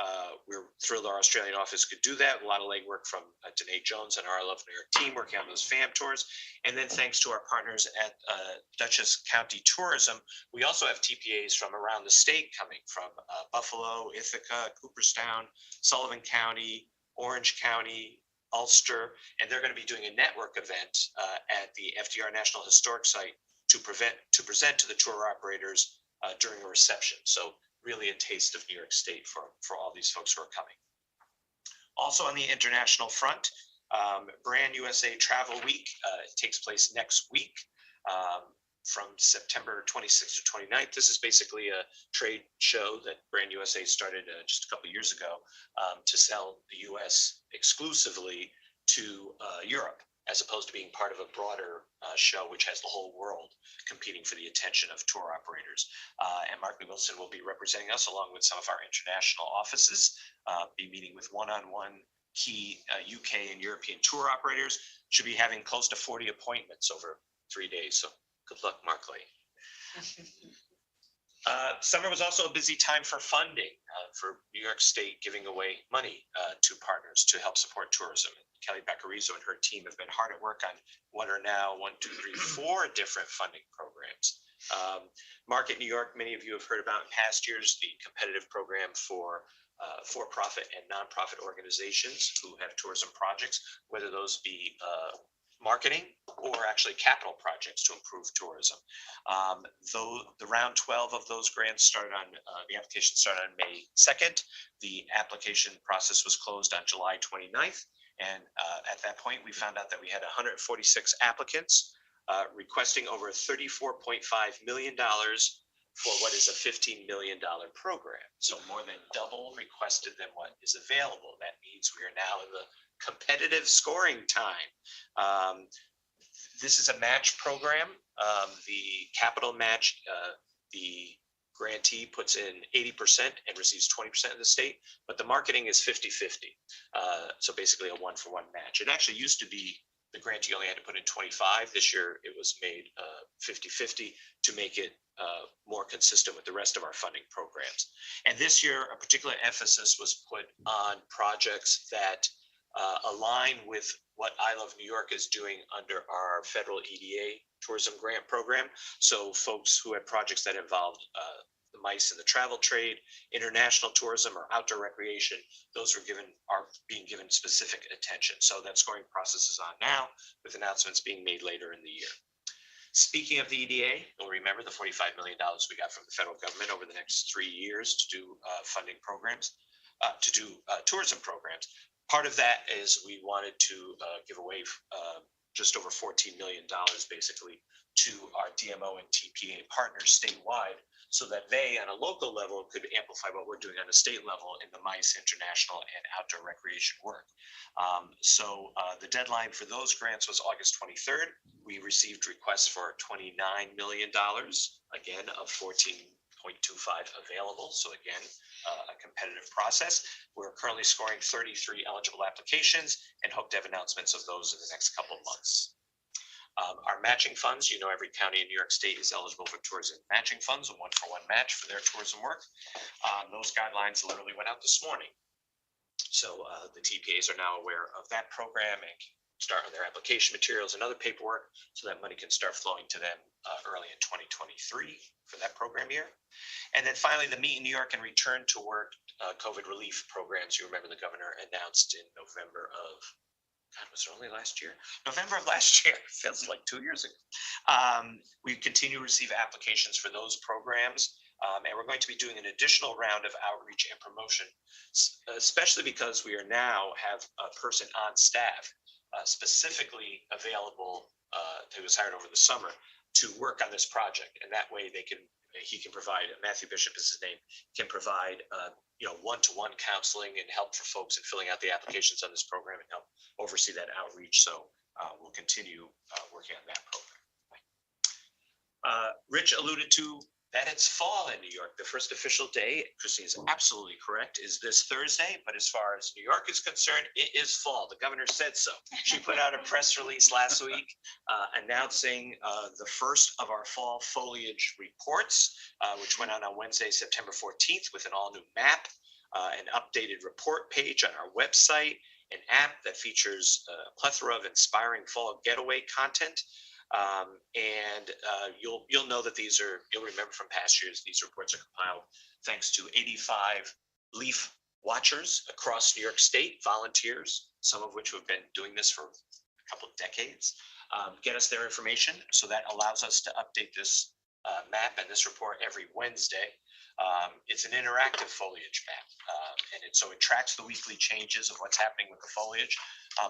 we're thrilled our Australian office could do that. A lot of legwork from Danae Jones and our I Love New York team working on those FAM tours. And then thanks to our partners at Dutchess County Tourism, we also have TPAs from around the state coming from Buffalo, Ithaca, Cooperstown, Sullivan County, Orange County, Ulster, and they're going to be doing a network event at the FDR National Historic Site to present to the tour operators during a reception. So really a taste of New York State for all these folks who are coming. Also on the international front, Brand USA Travel Week takes place next week from September 26th to 29th. This is basically a trade show that Brand USA started just a couple of years ago to sell the US exclusively to Europe, as opposed to being part of a broader show which has the whole world competing for the attention of tour operators. And Mark Wilson will be representing us along with some of our international offices, be meeting with one-on-one key UK and European tour operators, should be having close to 40 appointments over 3 days. So good luck, Mark Lee. Summer was also a busy time for funding, for New York State giving away money to partners to help support tourism. Kelly Beccarizzo and her team have been hard at work on what are now 4 different funding programs. Market New York, many of you have heard about in past years, the competitive program for-profit and nonprofit organizations who have tourism projects, whether those be marketing or actually capital projects to improve tourism. Though the round 12 of those grants started on, the application started on May 2nd. The application process was closed on July 29th. And at that point, we found out that we had 146 applicants requesting over $34.5 million for what is a $15 million program. So more than double requested than what is available. That means we are now in the competitive scoring time. This is a match program. The capital match, the grantee puts in 80% and receives 20% of the state, but the marketing is 50-50. So basically a 1-for-1 match. It actually used to be the grantee only had to put in 25. This year it was made 50-50 to make it more consistent with the rest of our funding programs. And this year a particular emphasis was put on projects that align with what I Love New York is doing under our federal EDA tourism grant program. So folks who have projects that involved the MICE and the travel trade, international tourism, or outdoor recreation, those are being given specific attention. So that scoring process is on now, with announcements being made later in the year. Speaking of the EDA, you'll remember the $45 million we got from the federal government over the next 3 years to do funding programs, to do tourism programs. Part of that is we wanted to give away just over $14 million basically to our DMO and TPA partners statewide, so that they on a local level could amplify what we're doing on a state level in the MICE international and outdoor recreation work. So the deadline for those grants was August 23rd. We received requests for $29 million, again of 14.25 available. So again, a competitive process. We're currently scoring 33 eligible applications and hope to have announcements of those in the next couple of months. Our matching funds, every county in New York State is eligible for tourism matching funds, a 1-for-1 match for their tourism work. Those guidelines literally went out this morning. So the TPAs are now aware of that program and can start on their application materials and other paperwork so that money can start flowing to them early in 2023 for that program year. And then finally, the Meet in New York and Return to Work COVID relief programs. You remember the governor announced in November of God, was it only last year? November of last year, feels like 2 years ago. We continue to receive applications for those programs. And we're going to be doing an additional round of outreach and promotion, especially because we are now have a person on staff specifically available who was hired over the summer to work on this project. And that way he can provide, Matthew Bishop is his name, can provide one-to-one counseling and help for folks in filling out the applications on this program and help oversee that outreach. So we'll continue working on that program. Rich alluded to that it's fall in New York. The first official day, Christine is absolutely correct, is this Thursday. But as far as New York is concerned, it is fall. The governor said so. She put out a press release last week announcing the first of our fall foliage reports, which went out on Wednesday, September 14th, with an all-new map, an updated report page on our website, an app that features a plethora of inspiring fall getaway content. You'll know that you'll remember from past years, these reports are compiled thanks to 85 leaf watchers across New York State, volunteers, some of which have been doing this for a couple of decades, get us their information. So that allows us to update this map and this report every Wednesday. It's an interactive foliage map, so it tracks the weekly changes of what's happening with the foliage,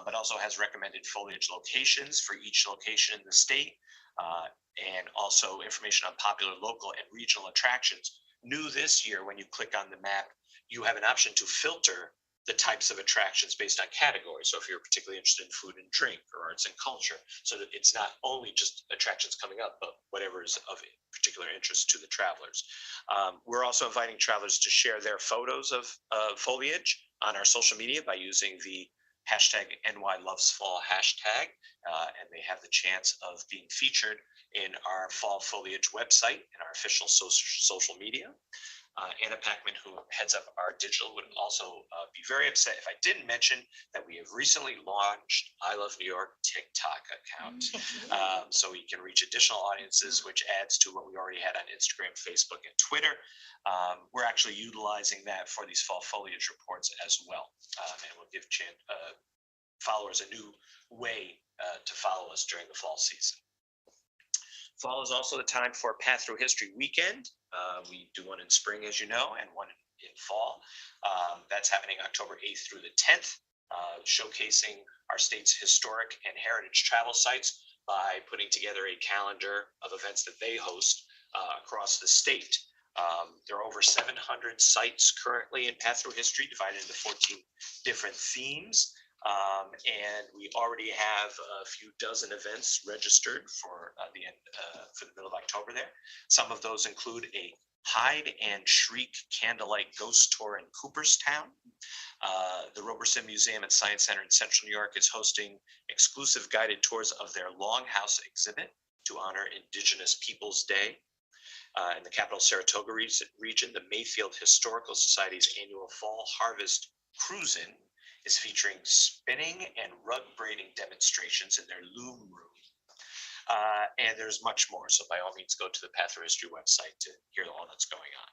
but also has recommended foliage locations for each location in the state, and also information on popular local and regional attractions. New this year, when you click on the map, you have an option to filter the types of attractions based on categories. So if you're particularly interested in food and drink or arts and culture, so that it's not only just attractions coming up, but whatever is of particular interest to the travelers. We're also inviting travelers to share their photos of foliage on our social media by using the hashtag NYLovesFall hashtag, and they have the chance of being featured in our fall foliage website and our official social media. Anna Packman, who heads up our digital, would also be very upset if I didn't mention that we have recently launched I Love New York TikTok account. So we can reach additional audiences, which adds to what we already had on Instagram, Facebook, and Twitter. We're actually utilizing that for these fall foliage reports as well. And we'll give followers a new way to follow us during the fall season. Fall is also the time for Path Through History Weekend. We do one in spring, as you know, and one in fall. That's happening October 8th through the 10th, showcasing our state's historic and heritage travel sites by putting together a calendar of events that they host across the state. There are over 700 sites currently in Path Through History, divided into 14 different themes. And we already have a few dozen events registered for the middle of October there. Some of those include a Hide and Shriek Candlelight Ghost Tour in Cooperstown. The Roberson Museum and Science Center in Central New York is hosting exclusive guided tours of their Longhouse exhibit to honor Indigenous Peoples Day. In the capital Saratoga region, the Mayfield Historical Society's annual Fall Harvest Cruise-In is featuring spinning and rug braiding demonstrations in their loom room. And there's much more, so by all means go to the Path Through History website to hear all that's going on.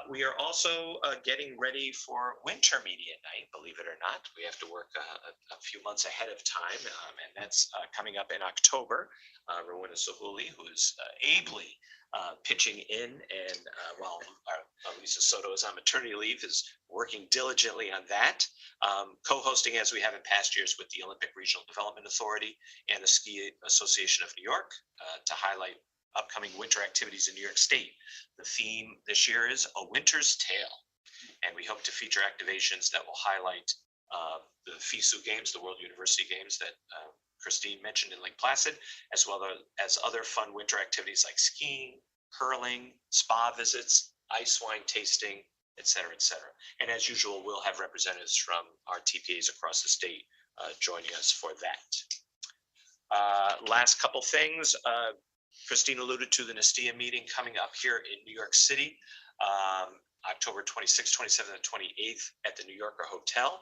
We are also getting ready for Winter Media Night, believe it or not. We have to work a few months ahead of time, and that's coming up in October. Rowena Sahuli, who is ably pitching in, and while Lisa Soto is on maternity leave, is working diligently on that, co-hosting as we have in past years with the Olympic Regional Development Authority and the Ski Association of New York to highlight upcoming winter activities in New York State. The theme this year is A Winter's Tale, and we hope to feature activations that will highlight the FISU Games, the World University Games that Christine mentioned in Lake Placid, as well as other fun winter activities like skiing, curling, spa visits, ice wine tasting, et cetera, et cetera. And as usual, we'll have representatives from our TPAs across the state joining us for that. Last couple things. Christine alluded to the Nestia meeting coming up here in New York City, October 26th, 27th, and 28th at the New Yorker Hotel.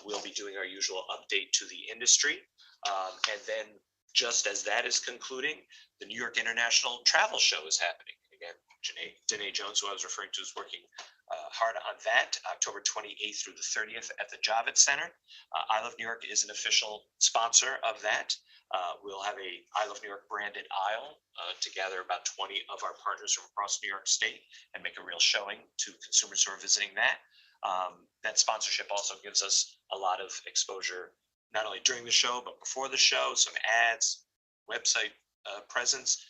We'll be doing our usual update to the industry. And then just as that is concluding, the New York International Travel Show is happening. Again, Danae Jones, who I was referring to, is working hard on that, October 28th through the 30th at the Javits Center. I Love New York is an official sponsor of that. We'll have a I Love New York branded aisle to gather about 20 of our partners from across New York State and make a real showing to consumers who are visiting that. That sponsorship also gives us a lot of exposure, not only during the show, but before the show, some ads, website presence.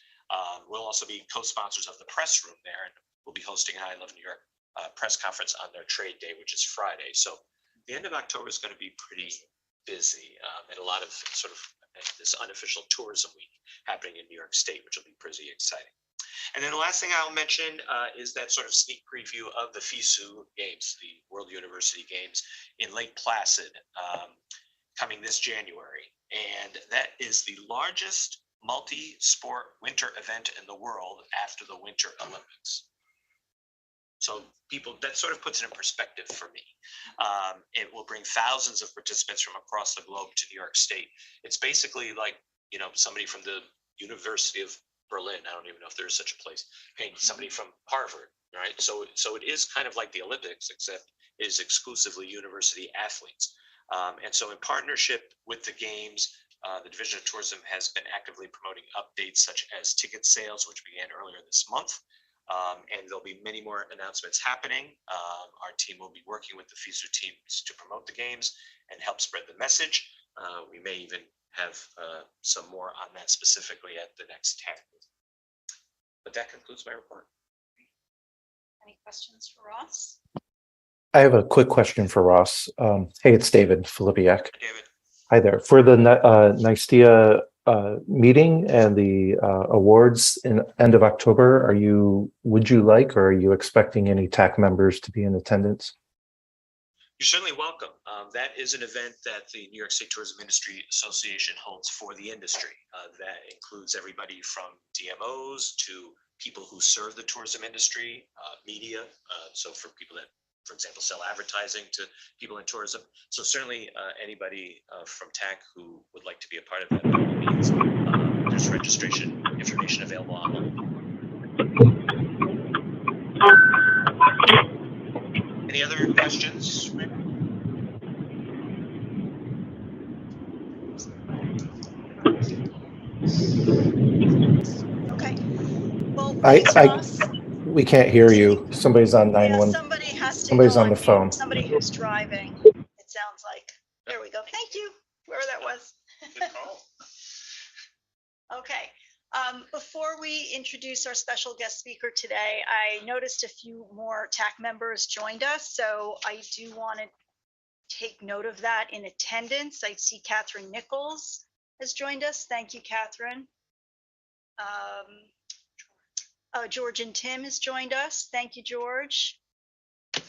We'll also be co-sponsors of the press room there, and we'll be hosting an I Love New York press conference on their trade day, which is Friday. So the end of October is going to be pretty busy, and a lot of sort of this unofficial tourism week happening in New York State, which will be pretty exciting. And then the last thing I'll mention is that sort of sneak preview of the FISU Games, the World University Games in Lake Placid, coming this January. And that is the largest multi-sport winter event in the world after the Winter Olympics. So people, that sort of puts it in perspective for me. It will bring thousands of participants from across the globe to New York State. It's basically like, you know, somebody from the University of Berlin, I don't even know if there's such a place, paying somebody from Harvard, right? So it is kind of like the Olympics, except it is exclusively university athletes. And so in partnership with the games, the Division of Tourism has been actively promoting updates such as ticket sales, which began earlier this month. And there'll be many more announcements happening. Our team will be working with the FISU teams to promote the games and help spread the message. We may even have some more on that specifically at the next TAC. But that concludes my report. Any questions for Ross? I have a quick question for Ross. Hey, it's David Filipiak. David. Hi there. For the NYSTIA meeting and the awards in end of October, would you like, or are you expecting any TAC members to be in attendance? You're certainly welcome. That is an event that the New York State Tourism Industry Association holds for the industry. That includes everybody from DMOs to people who serve the tourism industry, media. So for people that, for example, sell advertising to people in tourism. So certainly anybody from TAC who would like to be a part of that, by all means, there's registration information available online. Any other questions? Okay. Well, thanks, Ross. We can't hear you. Somebody's on 911. Somebody has to Somebody's go on the mute. phone. Somebody who's driving, it sounds like. There we go. Thank you, whoever that was. Okay. Before we introduce our special guest speaker today, I noticed a few more TAC members joined us, so I do want to take note of that in attendance. I see Catherine Nichols has joined us. Thank you, Catherine. George and Tim has joined us. Thank you, George. And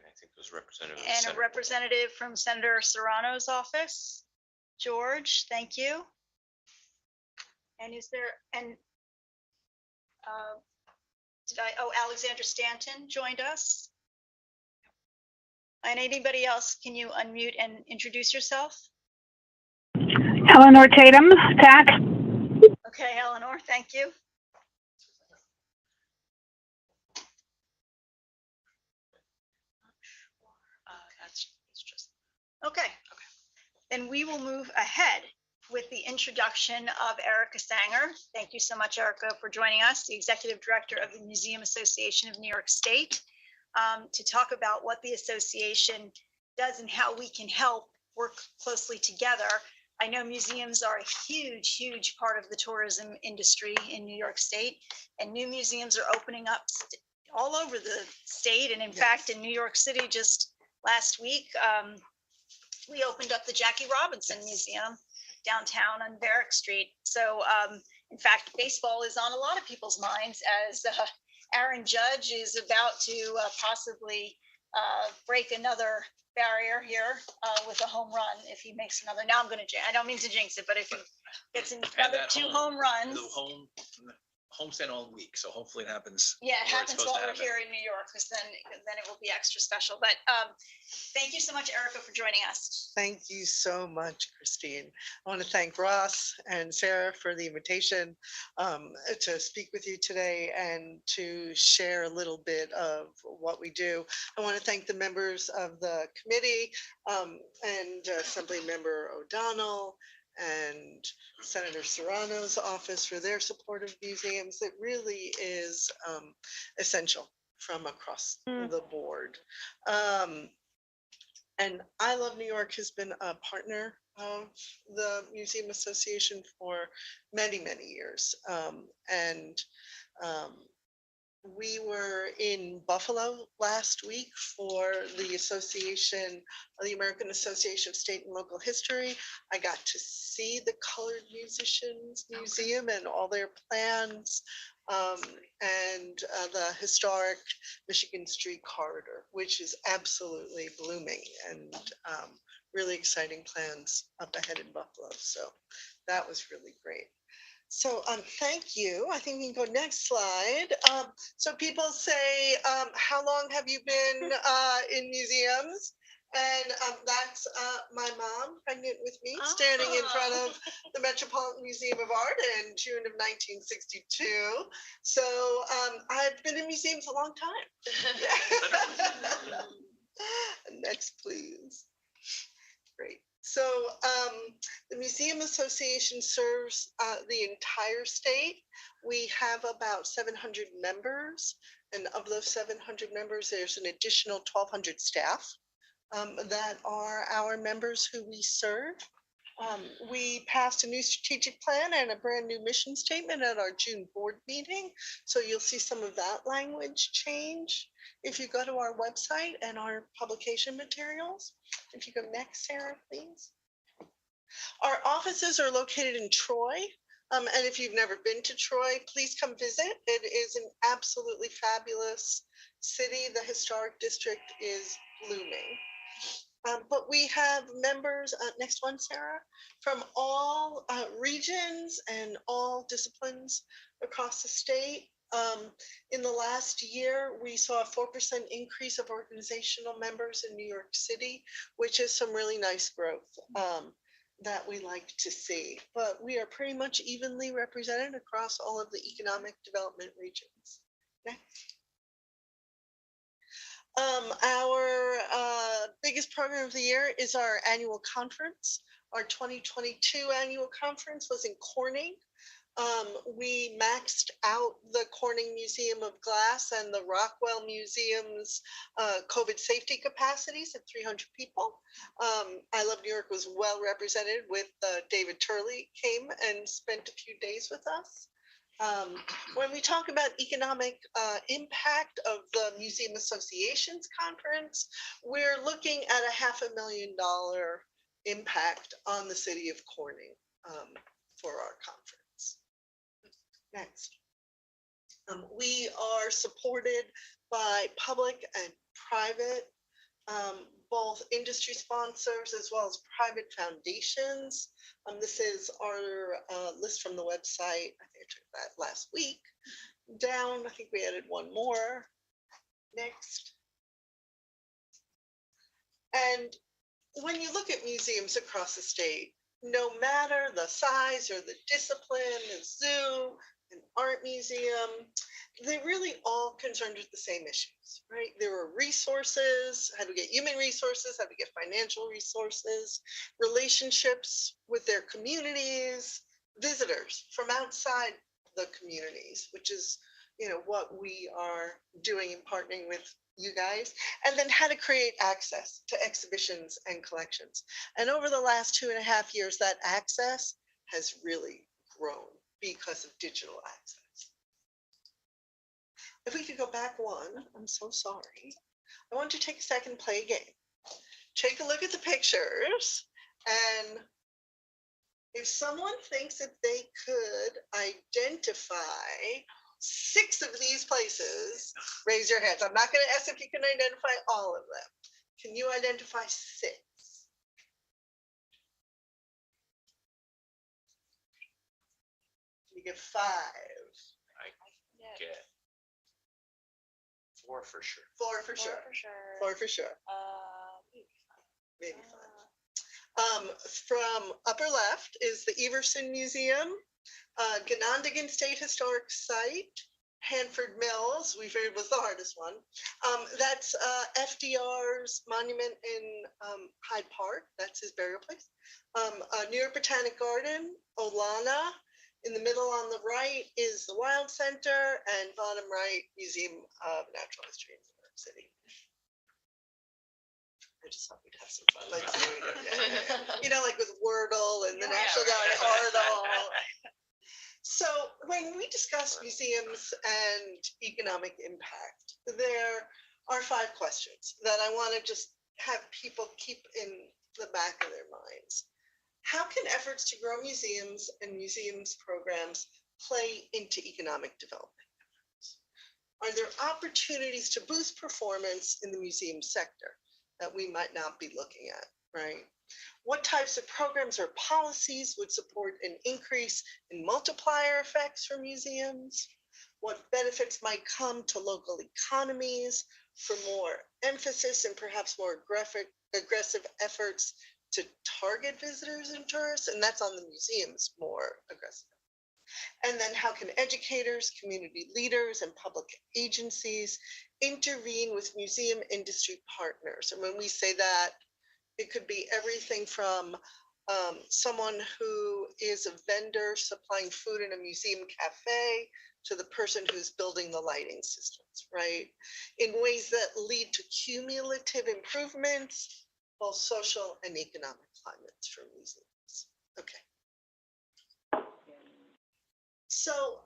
I think there's representative. And a representative from Senator Serrano's office. George, thank you. And is there, and Alexandra Stanton joined us. And anybody else, can you unmute and introduce yourself? Eleanor Tatum, TAC. Okay, Eleanor, thank you. Okay, then we will move ahead with the introduction of Erica Sanger. Thank you so much, Erica, for joining us, the Executive Director of the Museum Association of New York State, to talk about what the association does and how we can help work closely together. I know museums are a huge, huge part of the tourism industry in New York State, and new museums are opening up all over the state. And in fact, in New York City, just last week, we opened up the Jackie Robinson Museum downtown on Varick Street. So in fact, baseball is on a lot of people's minds as Aaron Judge is about to possibly break another barrier here with a home run if he makes another. Now I'm going to, I don't mean to jinx it, but if he gets another two home runs, homestead all week, so hopefully it happens. Yeah, it where it's happens supposed while to we're happen. here in New York, because then it will be extra special. But thank you so much, Erica, for joining us. Thank you so much, Christine. I want to thank Ross and Sarah for the invitation to speak with you today and to share a little bit of what we do. I want to thank the members of the committee and Assembly Member O'Donnell and Senator Serrano's office for their support of museums. It really is essential from across the board. And I Love New York has been a partner of the Museum Association for many, many years. We were in Buffalo last week for the the American Association of State and Local History. I got to see the Colored Musicians Museum and all their plans, and the historic Michigan Street Corridor, which is absolutely blooming, and really exciting plans up ahead in Buffalo. So that was really great. So thank you. I think we can go next slide. So people say, how long have you been in museums? And that's my mom, pregnant with me, standing in front of the Metropolitan Museum of Art in June of 1962. So I've been in museums a long time. Next, please. Great. So the Museum Association serves the entire state. We have about 700 members, and of those 700 members, there's an additional 1,200 staff that are our members who we serve. We passed a new strategic plan and a brand new mission statement at our June board meeting. So you'll see some of that language change if you go to our website and our publication materials. If you go next, Sarah, please. Our offices are located in Troy. And if you've never been to Troy, please come visit. It is an absolutely fabulous city. The historic district is blooming. But we have members, next one, Sarah, from all regions and all disciplines across the state. In the last year, we saw a 4% increase of organizational members in New York City, which is some really nice growth that we like to see. But we are pretty much evenly represented across all of the economic development regions. Next. Our biggest program of the year is our annual conference. Our 2022 annual conference was in Corning. We maxed out the Corning Museum of Glass and the Rockwell Museum's COVID safety capacities at 300 people. I Love New York was well represented with David Turley came and spent a few days with us. When we talk about economic impact of the Museum Association's conference, we're looking at a $500,000 impact on the city of Corning for our conference. Next. We are supported by public and private, both industry sponsors as well as private foundations. This is our list from the website. I think I took that last week down. I think we added one more. Next. And when you look at museums across the state, no matter the size or the discipline, a zoo, an art museum, they're really all concerned with the same issues, right? There are resources, how to get human resources, how to get financial resources, relationships with their communities, visitors from outside the communities, which is, you know, what we are doing and partnering with you guys, and then how to create access to exhibitions and collections. And over the last 2.5 years, that access has really grown because of digital access. If we could go back one, I'm so sorry. I want to take a second, play a game. Take a look at the pictures, and if someone thinks that they could identify 6 of these places, raise your hands. I'm not going to ask if you can identify all of them. Can you identify 6? Can you get 5? get 4 for sure. 4 for sure. 4 for sure. Maybe 5. From upper left is the Everson Museum, Ganondigan State Historic Site, Hanford Mills, was the hardest one. That's FDR's monument in Hyde Park. That's his burial place. New York Botanic Garden, Olana. In the middle on the right is the Wild Center, and bottom right, Museum of Natural History in New York City. I just thought we'd have some fun, like you know, like with Wordle and the National Gallery Wordle. So when we discuss museums and economic impact, there are 5 questions that I want to just have people keep in the back of their minds. How can efforts to grow museums and museums programs play into economic development efforts? Are there opportunities to boost performance in the museum sector that we might not be looking at, right? What types of programs or policies would support an increase in multiplier effects for museums? What benefits might come to local economies for more emphasis and perhaps more aggressive efforts to target visitors and tourists? And that's on the museums more aggressive. And then how can educators, community leaders, and public agencies intervene with museum industry partners? And when we say that, it could be everything from someone who is a vendor supplying food in a museum cafe to the person who's building the lighting systems, right? In ways that lead to cumulative improvements, both social and economic climates for museums. Okay. So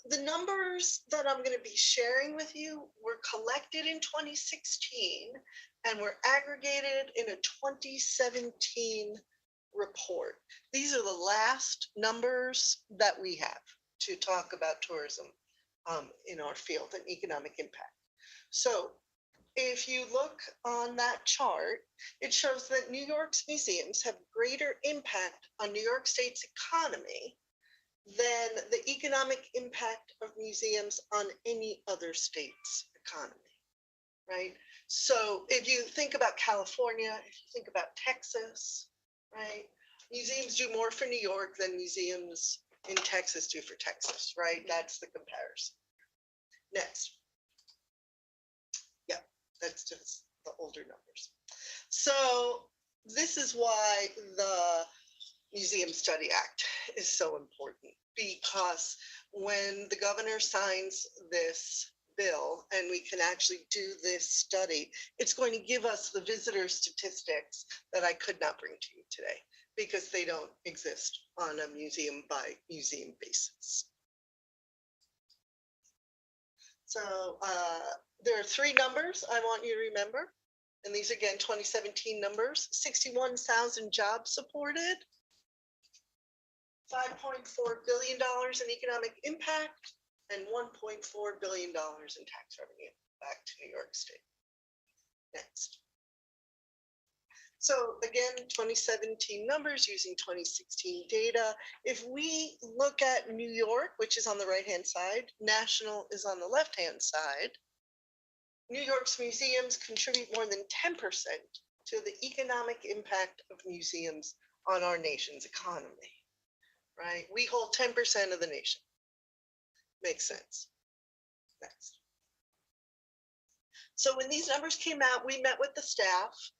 the numbers that I'm going to be sharing with you were collected in 2016 and were aggregated in a 2017 report. These are the last numbers that we have to talk about tourism in our field and economic impact. So if you look on that chart, it shows that New York's museums have greater impact on New York State's economy than the economic impact of museums on any other state's economy, right? So if you think about California, if you think about Texas, right? Museums do more for New York than museums in Texas do for Texas, right? That's the comparison. Next. Yeah, that's just the older numbers. So this is why the Museum Study Act is so important, because when the governor signs this bill and we can actually do this study, it's going to give us the visitor statistics that I could not bring to you today because they don't exist on a museum by museum basis. So there are 3 numbers I want you to remember. And these again, 2017 numbers: 61,000 jobs supported, $5.4 billion in economic impact, and $1.4 billion in tax revenue back to New York State. Next. So again, 2017 numbers using 2016 data. If we look at New York, which is on the right-hand side, national is on the left-hand side, New York's museums contribute more than 10% to the economic impact of museums on our nation's economy, right? We hold 10% of the nation. Makes sense. Next. So when these numbers came out, we met with the staff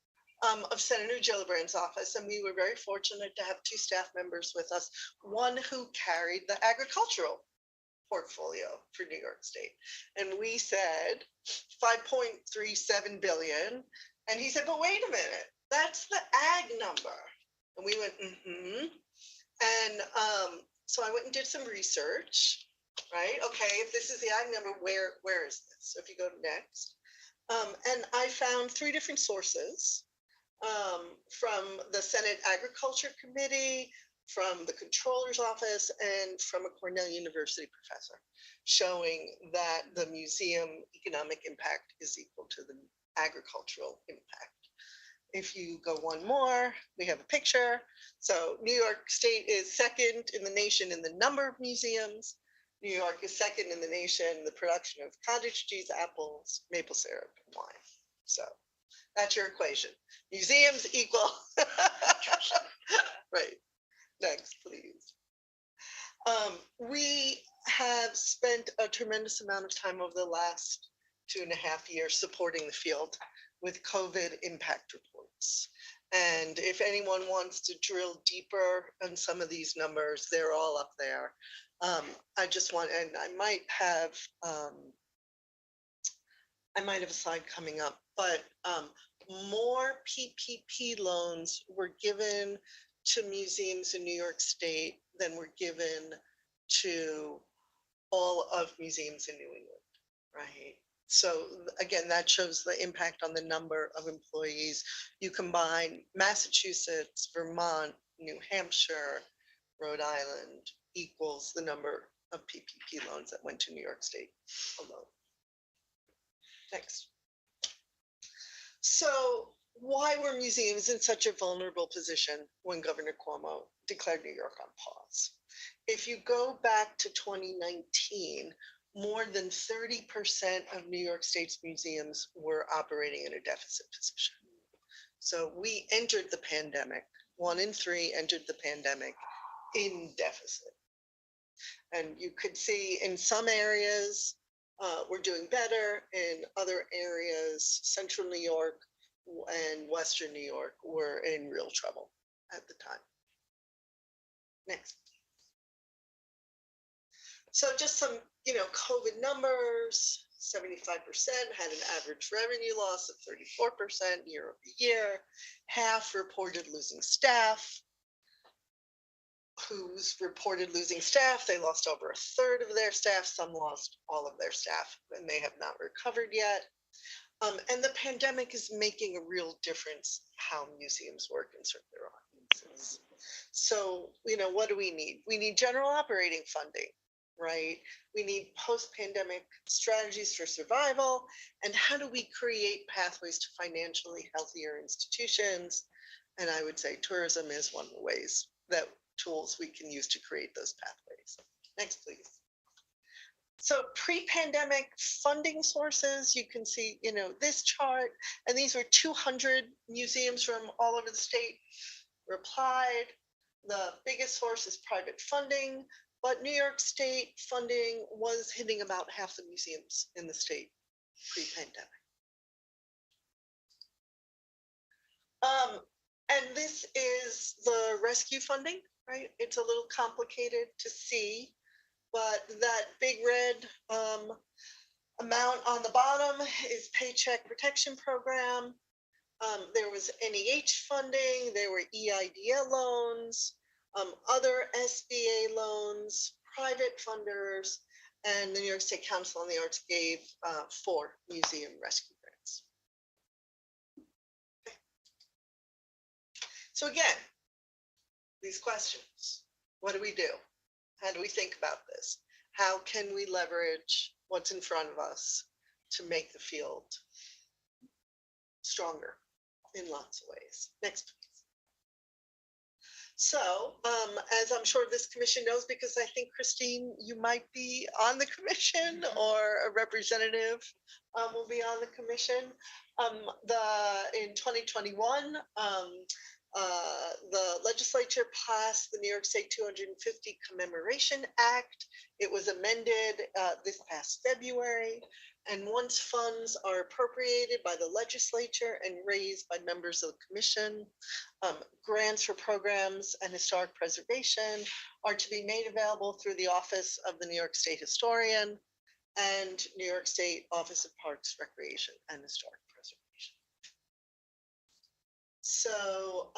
of Senator Gillibrand's office, and we were very fortunate to have 2 staff members with us, one who carried the agricultural portfolio for New York State. And we said 5.37 billion. And he said, but wait a minute, that's the ag number. And we went, mm-hmm. And so I went and did some research, right? Okay, if this is the ag number, where is this? So if you go to next. And I found 3 different sources from the Senate Agriculture Committee, from the Controller's Office, and from a Cornell University professor, showing that the museum economic impact is equal to the agricultural impact. If you go one more, we have a picture. So New York State is second in the nation in the number of museums, New York is second in the nation in the production of cottage cheese, apples, maple syrup, and wine. So that's your equation. Museums equal. Right. Next, please. We have spent a tremendous amount of time over the last 2.5 years supporting the field with COVID impact reports. And if anyone wants to drill deeper on some of these numbers, they're all up there. I just want, and I might have a slide coming up, but more PPP loans were given to museums in New York State than were given to all of museums in New England, right? So again, that shows the impact on the number of employees. You combine Massachusetts, Vermont, New Hampshire, Rhode Island equals the number of PPP loans that went to New York State alone. Next. So why were museums in such a vulnerable position when Governor Cuomo declared New York on pause? If you go back to 2019, more than 30% of New York State's museums were operating in a deficit position. So we entered the pandemic, 1 in 3 entered the pandemic in deficit. And you could see in some areas we're doing better, in other areas, central New York and Western New York were in real trouble at the time. Next. So just some, COVID numbers, 75% had an average revenue loss of 34% year over year. Half reported losing staff. Who's reported losing staff? They lost over 1/3 of their staff. Some lost all of their staff, and they have not recovered yet. And the pandemic is making a real difference how museums work and serve their audiences. So, what do we need? We need general operating funding, right? We need post-pandemic strategies for survival. And how do we create pathways to financially healthier institutions? And I would say tourism is one of the ways that tools we can use to create those pathways. Next, please. So pre-pandemic funding sources, you can see, this chart, and these were 200 museums from all over the state replied. The biggest source is private funding, but New York State funding was hitting about half the museums in the state pre-pandemic. And this is the rescue funding, right? It's a little complicated to see, but that big red amount on the bottom is Paycheck Protection Program. There was NEH funding, there were EIDL loans, other SBA loans, private funders, and the New York State Council on the Arts gave 4 museum rescue grants. Okay. So again, these questions, what do we do? How do we think about this? How can we leverage what's in front of us to make the field stronger in lots of ways? Next, please. So, as I'm sure this commission knows, because I think, Christine, you might be on the commission, or a representative will be on the commission. In 2021, the legislature passed the New York State 250 Commemoration Act. It was amended this past February. And once funds are appropriated by the legislature and raised by members of the commission, grants for programs and historic preservation are to be made available through the Office of the New York State Historian and New York State Office of Parks, Recreation, and Historic Preservation. So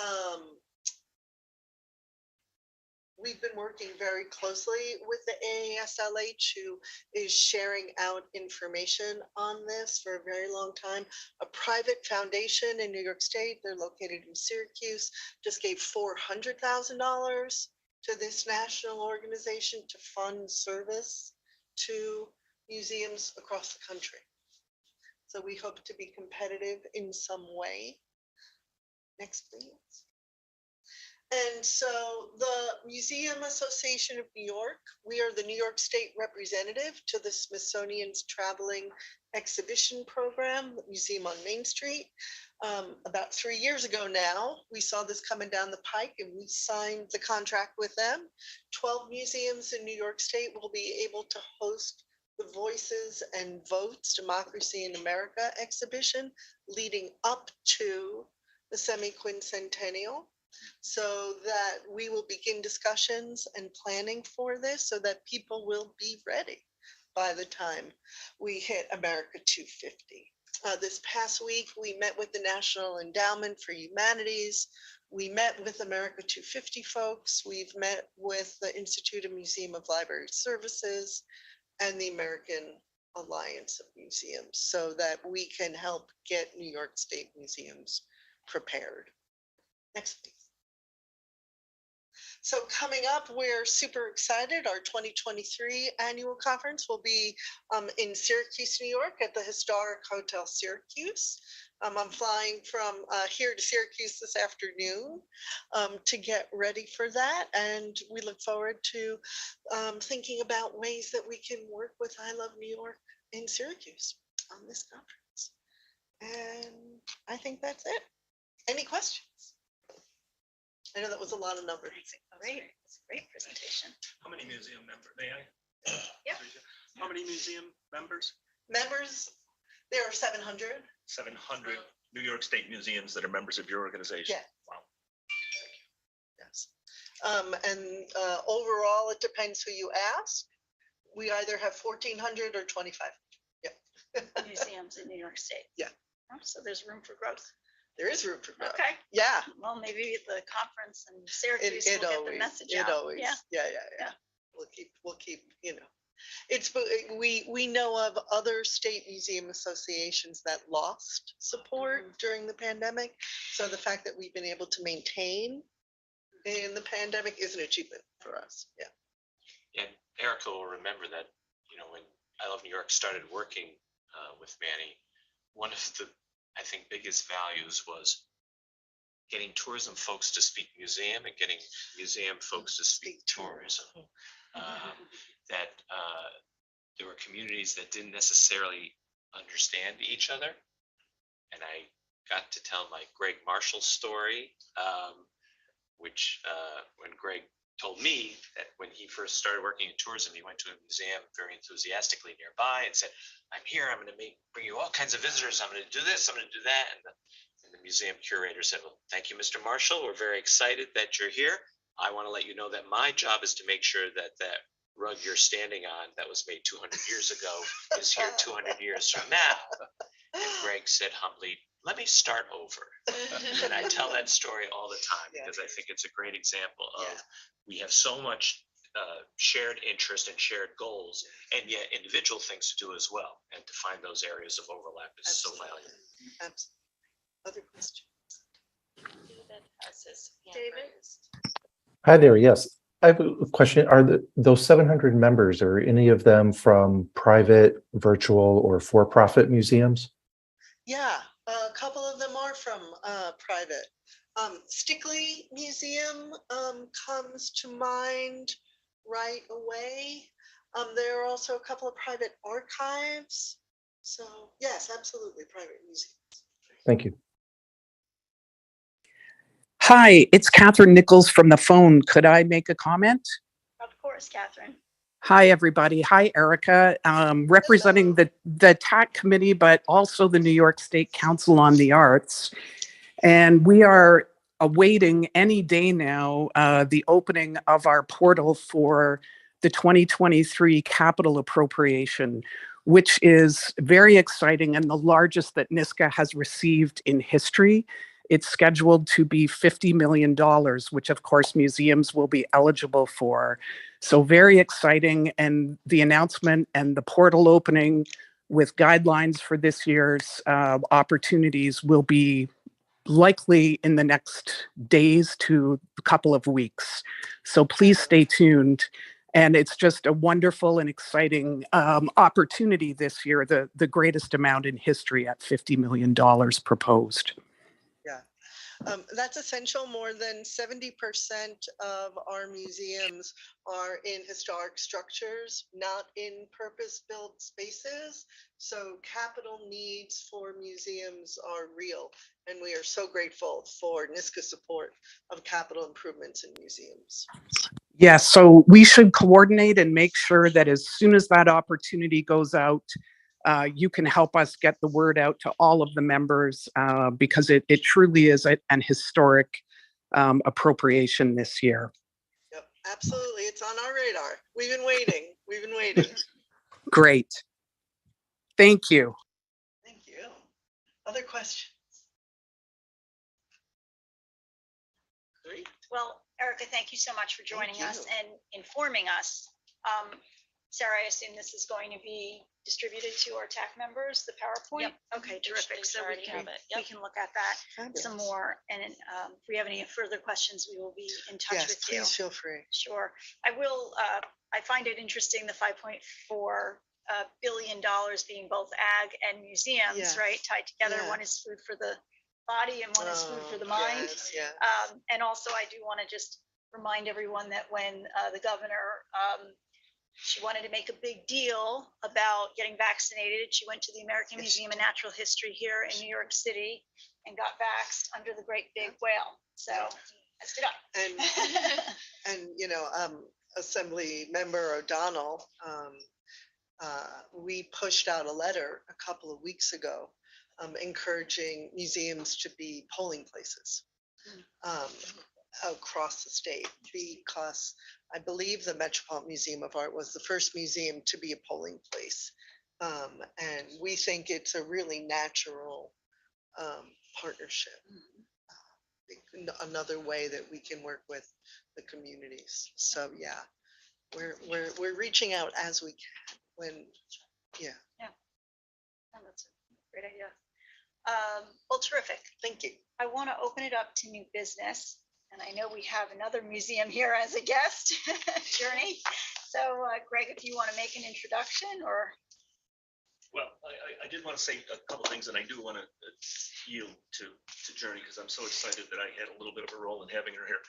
we've been working very closely with the AASLH, who is sharing out information on this for a very long time. A private foundation in New York State, they're located in Syracuse, just gave $400,000 to this national organization to fund service to museums across the country. So we hope to be competitive in some way. Next, please. And so the Museum Association of New York, we are the New York State representative to the Smithsonian's traveling exhibition program, the Museum on Main Street. About 3 years ago now, we saw this coming down the pike and we signed the contract with them. 12 museums in New York State will be able to host the Voices and Votes Democracy in America exhibition leading up to the semi-quincentennial, so that we will begin discussions and planning for this so that people will be ready by the time we hit America 250. This past week, we met with the National Endowment for Humanities. We met with America 250 folks. We've met with the Institute of Museum of Library Services and the American Alliance of Museums so that we can help get New York State museums prepared. Next, please. So coming up, we're super excited. Our 2023 annual conference will be in Syracuse, New York at the Historic Hotel Syracuse. I'm flying from here to Syracuse this afternoon to get ready for that. And we look forward to thinking about ways that we can work with I Love New York in Syracuse on this conference. And I think that's it. Any questions? I know that was a lot of numbers. Great, it's a great presentation. How many museum members, may I? Yeah. How many museum members? Members, there are 700. 700 New York State museums that are members of your organization. Yeah. Wow. Yes. And overall, it depends who you ask. We either have 1,400 or 2,500. Yeah. Museums in New York State. Yeah. Oh, so there's room for growth. There is room for growth. Okay. Yeah. Well, maybe at the conference in Syracuse It will get always, the message it out. always, yeah. We'll keep, it's, we know of other state museum associations that lost support during the pandemic. So the fact that we've been able to maintain in the pandemic is an achievement for us. Yeah. And Erica will remember that, when I Love New York started working with Manny, one of the, I think, biggest values was getting tourism folks to speak museum and getting museum folks to speak tourism. That there were communities that didn't necessarily understand each other. And I got to tell my Greg Marshall story, which when Greg told me that when he first started working in tourism, he went to a museum very enthusiastically nearby and said, I'm here, I'm going to bring you all kinds of visitors, I'm going to do this, I'm going to do that. And the museum curator said, well, thank you, Mr. Marshall. We're very excited that you're here. I want to let you know that my job is to make sure that that rug you're standing on that was made 200 years ago is here 200 years from now. And Greg said humbly, let me start over. And I tell that story all the time because I think it's a great example of we have so much shared interest and shared goals, and yet individual things to do as well. And to find those areas of overlap is so valuable. Absolutely. Other questions? David has his hand David? raised. Hi there. Yes, I have a question. Are those 700 members, are any of them from private, virtual, or for-profit museums? Yeah, a couple of them are from private. Stickley Museum comes to mind right away. There are also a couple of private archives. So yes, absolutely, private museums. Thank you. Hi, it's Catherine Nichols from the phone. Could I make a comment? Of course, Catherine. Hi, everybody. Hi, Erica. Representing the TAC committee, but also the New York State Council on the Arts. And we are awaiting any day now the opening of our portal for the 2023 capital appropriation, which is very exciting and the largest that NYSCA has received in history. It's scheduled to be $50 million, which of course museums will be eligible for. So very exciting. And the announcement and the portal opening with guidelines for this year's opportunities will be likely in the next days to a couple of weeks. So please stay tuned. And it's just a wonderful and exciting opportunity this year, the greatest amount in history at $50 million proposed. Yeah, That's essential. More than 70% of our museums are in historic structures, not in purpose-built spaces. So capital needs for museums are real, and we are so grateful for NISCA support of capital improvements in museums. Yes, so we should coordinate and make sure that as soon as that opportunity goes out, you can help us get the word out to all of the members because it truly is an historic appropriation this year. Yep, absolutely. It's on our radar. We've been waiting. We've been waiting. Great. Thank you. Thank you. Other questions? Great. Well, Erica, thank you so much for joining Thank us you. and informing us. Sarah, I assume this is going to be distributed to our TAC members, the PowerPoint? Yep. Okay, terrific. So we already can, have it. we Yep. can look at that some Fabulous. more. And if we have any further questions, we will be in touch Yes, with you. please feel free. Sure. I will, I find it interesting, the $5.4 billion being both ag and museums, Yes. right? Tied together. Yeah. One is food for the body and one is food for the mind. Yes, yes. And also, I do want to just remind everyone that when the governor, she wanted to make a big deal about getting vaccinated. She went to the American Yes, Museum of Natural History here in New York City and got vaxxed under the great big whale. So let's get up. And, you know, Assembly Member O'Donnell, we pushed out a letter a couple of weeks ago encouraging museums to be polling places across the state, because I believe the Metropolitan Museum of Art was the first museum to be a polling place. And we think it's a really natural partnership. Another way that we can work with the communities. So yeah, we're reaching out as we can when, yeah. Oh, that's a great idea. Well, terrific. Thank you. I want to open it up to new business. And I know we have another museum here as a guest, Journey. So Greg, if you want to make an introduction or. Well, I did want to say a couple things, and I do want to yield to Journey because I'm so excited that I had a little bit of a role in having her here.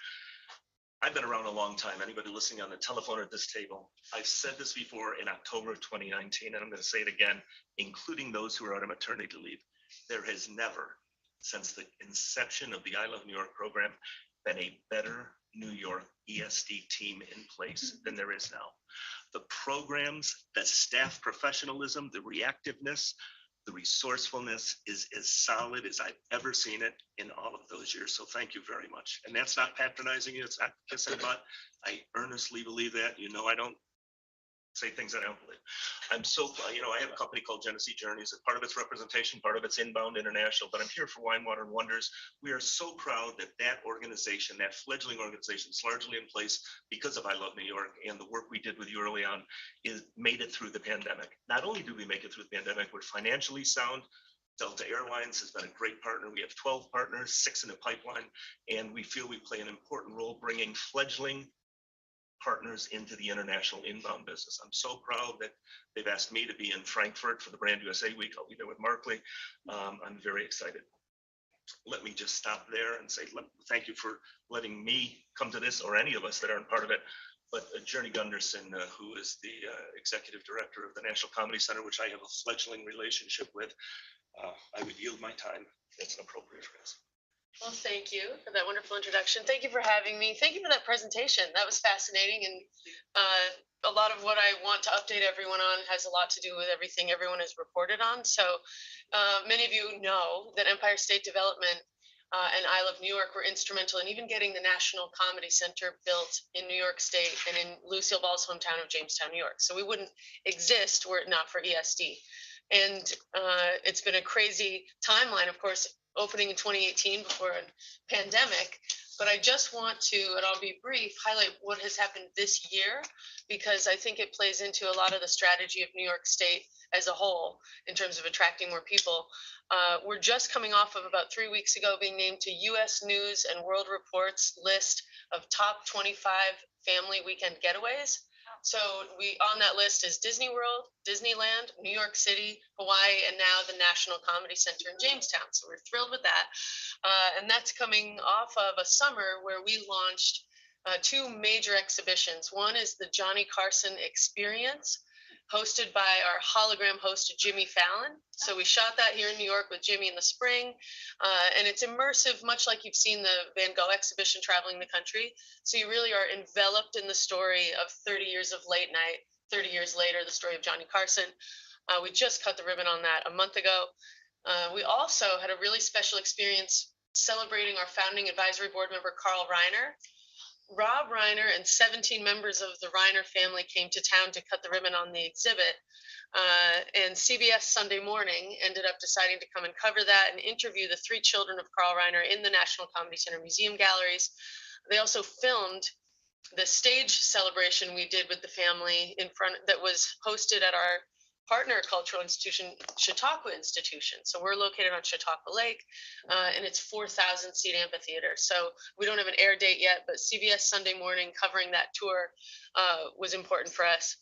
I've been around a long time. Anybody listening on the telephone or at this table, I've said this before in October of 2019, and I'm going to say it again, including those who are on maternity leave. There has never, since the inception of the I Love New York program, been a better New York ESD team in place than there is now. The programs, the staff professionalism, the reactiveness, the resourcefulness is as solid as I've ever seen it in all of those years. So thank you very much. And that's not patronizing you. It's not kissing butt. I earnestly believe that. You know, I don't say things I don't believe. I'm so, you know, I have a company called Genesee Journeys. Part of its representation, part of its inbound international, but I'm here for Wine, Water, and Wonders. We are so proud that that organization, that fledgling organization, is largely in place because of I Love New York and the work we did with you early on is made it through the pandemic. Not only did we make it through the pandemic, we're financially sound. Delta Airlines has been a great partner. We have 12 partners, 6 in the pipeline, and we feel we play an important role bringing fledgling partners into the international inbound business. I'm so proud that they've asked me to be in Frankfurt for the Brand USA Week. I'll be there with Markley. I'm very excited. Let me just stop there and say thank you for letting me come to this, or any of us that aren't part of it. But Journey Gunderson, who is the executive director of the National Comedy Center, which I have a fledgling relationship with, I would yield my time. That's appropriate for us. Well, thank you for that wonderful introduction. Thank you for having me. Thank you for that presentation. That was fascinating. And a lot of what I want to update everyone on has a lot to do with everything everyone has reported on. So many of you know that Empire State Development and I Love New York were instrumental in even getting the National Comedy Center built in New York State and in Lucille Ball's hometown of Jamestown, New York. So we wouldn't exist were it not for ESD. And it's been a crazy timeline, of course, opening in 2018 before a pandemic. But I just want to, and I'll be brief, highlight what has happened this year, because I think it plays into a lot of the strategy of New York State as a whole in terms of attracting more people. We're just coming off of about 3 weeks ago being named to US News and World Report's list of top 25 family weekend getaways. So on that list is Disney World, Disneyland, New York City, Hawaii, and now the National Comedy Center in Jamestown. So we're thrilled with that. And that's coming off of a summer where we launched two major exhibitions. One is the Johnny Carson Experience, hosted by our hologram host, Jimmy Fallon. So we shot that here in New York with Jimmy in the spring. And it's immersive, much like you've seen the Van Gogh exhibition traveling the country. So you really are enveloped in the story of 30 years of late night, 30 years later, the story of Johnny Carson. We just cut the ribbon on that a month ago. We also had a really special experience celebrating our founding advisory board member, Carl Reiner. Rob Reiner and 17 members of the Reiner family came to town to cut the ribbon on the exhibit. And CBS Sunday Morning ended up deciding to come and cover that and interview the three children of Carl Reiner in the National Comedy Center museum galleries. They also filmed the stage celebration we did with the family in front that was hosted at our partner cultural institution, Chautauqua Institution. So we're located on Chautauqua Lake, and it's 4,000 seat amphitheater. So we don't have an air date yet, but CBS Sunday Morning covering that tour was important for us.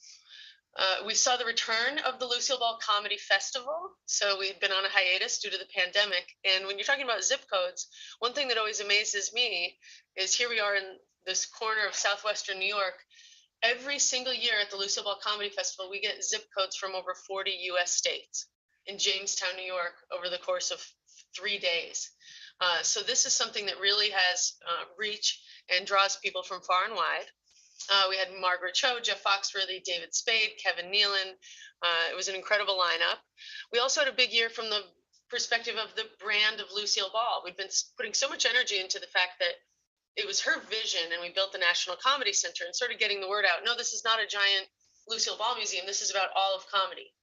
We saw the return of the Lucille Ball Comedy Festival. So we had been on a hiatus due to the pandemic. And when you're talking about zip codes, one thing that always amazes me is here we are in this corner of southwestern New York. Every single year at the Lucille Ball Comedy Festival, we get zip codes from over 40 US states in Jamestown, New York, over the course of 3 days. So this is something that really has reach and draws people from far and wide. We had Margaret Cho, Jeff Foxworthy, David Spade, Kevin Nealon. It was an incredible lineup. We also had a big year from the perspective of the brand of Lucille Ball. We've been putting so much energy into the fact that it was her vision, and we built the National Comedy Center and started getting the word out. No, this is not a giant Lucille Ball museum. This is about all of comedy.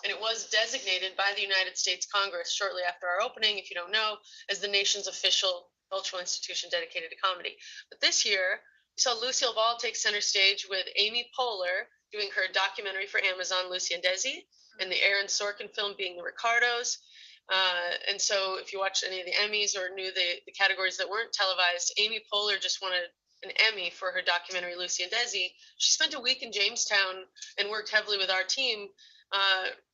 And it was designated by the United States Congress shortly after our opening, if you don't know, as the nation's official cultural institution dedicated to comedy. But this year, we saw Lucille Ball take center stage with Amy Poehler doing her documentary for Amazon, Lucy and Desi, and the Aaron Sorkin film being The Ricardos. And so if you watched any of the Emmys or knew the categories that weren't televised, Amy Poehler just won an Emmy for her documentary, Lucy and Desi. She spent a week in Jamestown and worked heavily with our team,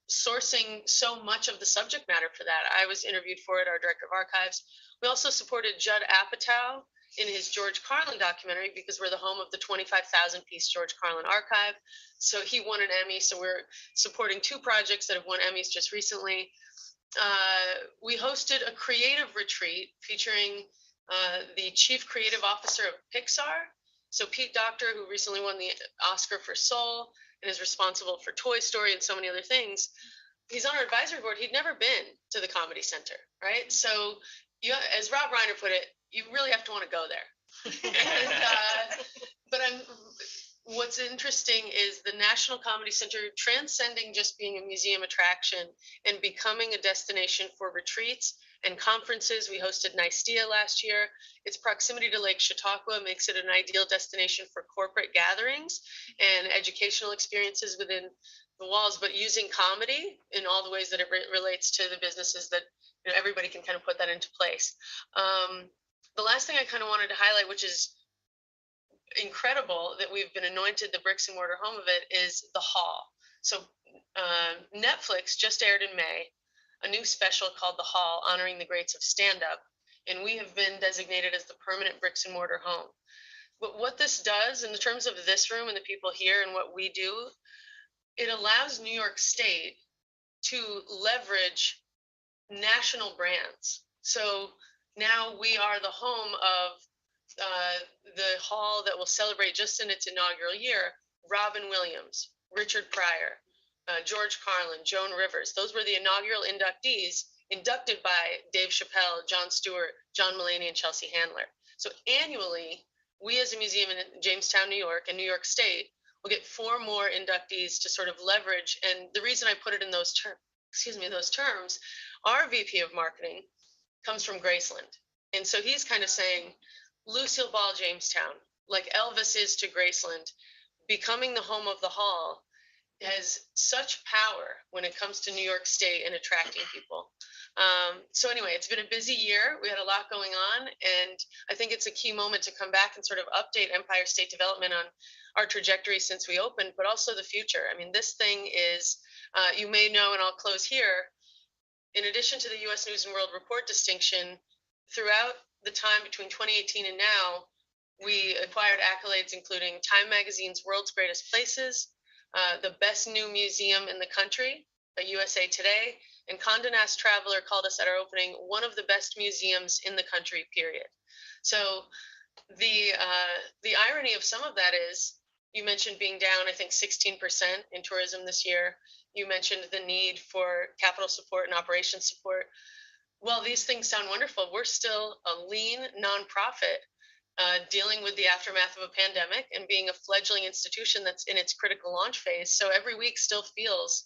sourcing so much of the subject matter for that. I was interviewed for it, our director of archives. We also supported Judd Apatow in his George Carlin documentary because we're the home of the 25,000 piece George Carlin archive. So he won an Emmy. So we're supporting two projects that have won Emmys just recently. We hosted a creative retreat featuring the chief creative officer of Pixar. So Pete Docter, who recently won the Oscar for Soul and is responsible for Toy Story and so many other things. He's on our advisory board. He'd never been to the Comedy Center, right? So you, as Rob Reiner put it, you really have to want to go there. But what's interesting is the National Comedy Center transcending just being a museum attraction and becoming a destination for retreats and conferences. We hosted Nistea last year. Its proximity to Lake Chautauqua makes it an ideal destination for corporate gatherings and educational experiences within the walls, but using comedy in all the ways that it relates to the businesses that everybody can kind of put that into place. The last thing I kind of wanted to highlight, which is incredible that we've been anointed the bricks and mortar home of it, is the Hall. So Netflix just aired in May a new special called The Hall, honoring the greats of stand-up, and we have been designated as the permanent bricks and mortar home. But what this does in the terms of this room and the people here and what we do, it allows New York State to leverage national brands. So now we are the home of the hall that will celebrate just in its inaugural year, Robin Williams, Richard Pryor, George Carlin, Joan Rivers. Those were the inaugural inductees, inducted by Dave Chappelle, Jon Stewart, John Mulaney, and Chelsea Handler. So annually, we as a museum in Jamestown, New York, and New York State will get 4 more inductees to sort of leverage. And the reason I put it in those terms, our VP of marketing comes from Graceland. And so he's kind of saying, Lucille Ball, Jamestown, like Elvis is to Graceland, becoming the home of the Hall has such power when it comes to New York State and attracting people. So anyway, it's been a busy year. We had a lot going on, and I think it's a key moment to come back and sort of update Empire State Development on our trajectory since we opened, but also the future. I mean, this thing is, you may know, and I'll close here, in addition to the U.S. News and World Report distinction, throughout the time between 2018 and now, we acquired accolades including Time Magazine's World's Greatest Places, the best new museum in the country, USA Today, and Condé Nast Traveler called us at our opening one of the best museums in the country, period. So the irony of some of that is, you mentioned being down, I think, 16% in tourism this year. You mentioned the need for capital support and operations support. Well, these things sound wonderful. We're still a lean nonprofit dealing with the aftermath of a pandemic and being a fledgling institution that's in its critical launch phase. So every week still feels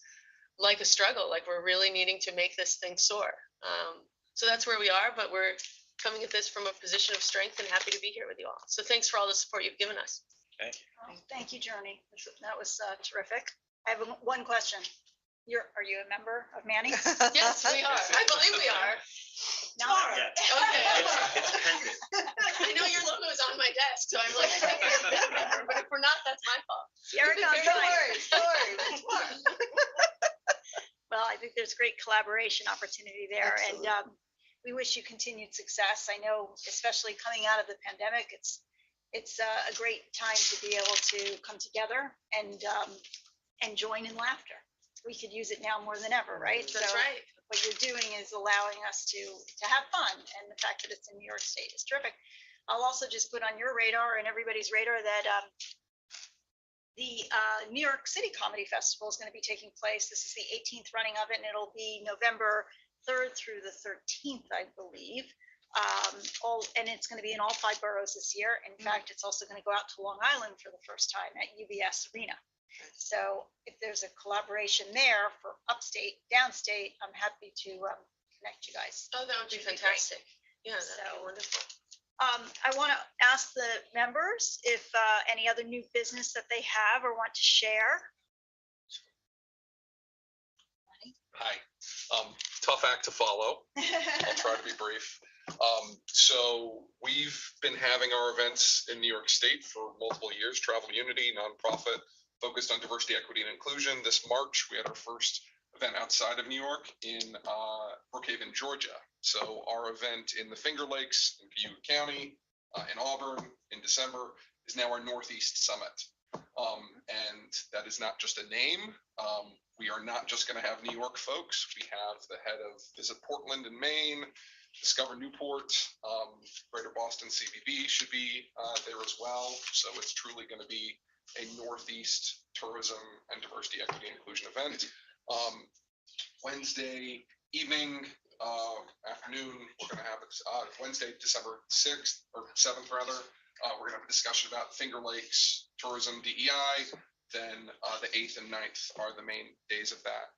like a struggle, like we're really needing to make this thing soar. So that's where we are, but we're coming at this from a position of strength and happy to be here with you all. So thanks for all the support you've given us. Thank you, Journey. That was terrific. I have one question. Are you a member of Manny? Yes, we are. I believe we are. No. Okay. It's pending. I know your logo is on my desk, so I'm like, but if we're not, that's my fault. Erica, Don't worry. Well, I think there's great collaboration opportunity there, and we wish you continued success. I know, especially coming out of the pandemic, it's a great time to be able to come together and join in laughter. We could use it now more than ever, right? That's So right. What you're doing is allowing us to have fun, and the fact that it's in New York State is terrific. I'll also just put on your radar and everybody's radar that the New York City Comedy Festival is going to be taking place. This is the 18th running of it, and it'll be November 3rd through the 13th, I believe. And it's going to be in all 5 boroughs this year. In fact, it's also going to go out to Long Island for the first time at UBS Arena. So if there's a collaboration there for upstate, downstate, I'm happy to connect you guys. Oh, that would be fantastic. Yeah, that'd be wonderful. I want to ask the members if any other new business that they have or want to share. Hi, tough act to follow. I'll try to be brief. So we've been having our events in New York State for multiple years, Travel Unity, nonprofit focused on diversity, equity, and inclusion. This March, we had our first event outside of New York in Brookhaven, Georgia. So our event in the Finger Lakes in Cayuga County, in Auburn in December is now our Northeast Summit. And that is not just a name. We are not just going to have New York folks. We have the head of Visit Portland in Maine, Discover Newport, Greater Boston CBB should be there as well. So it's truly going to be a Northeast tourism and diversity, equity, and inclusion event. Wednesday evening, afternoon, we're going to have Wednesday, December 6th or 7th rather. We're going to have a discussion about Finger Lakes, tourism, DEI. Then the 8th and 9th are the main days of that.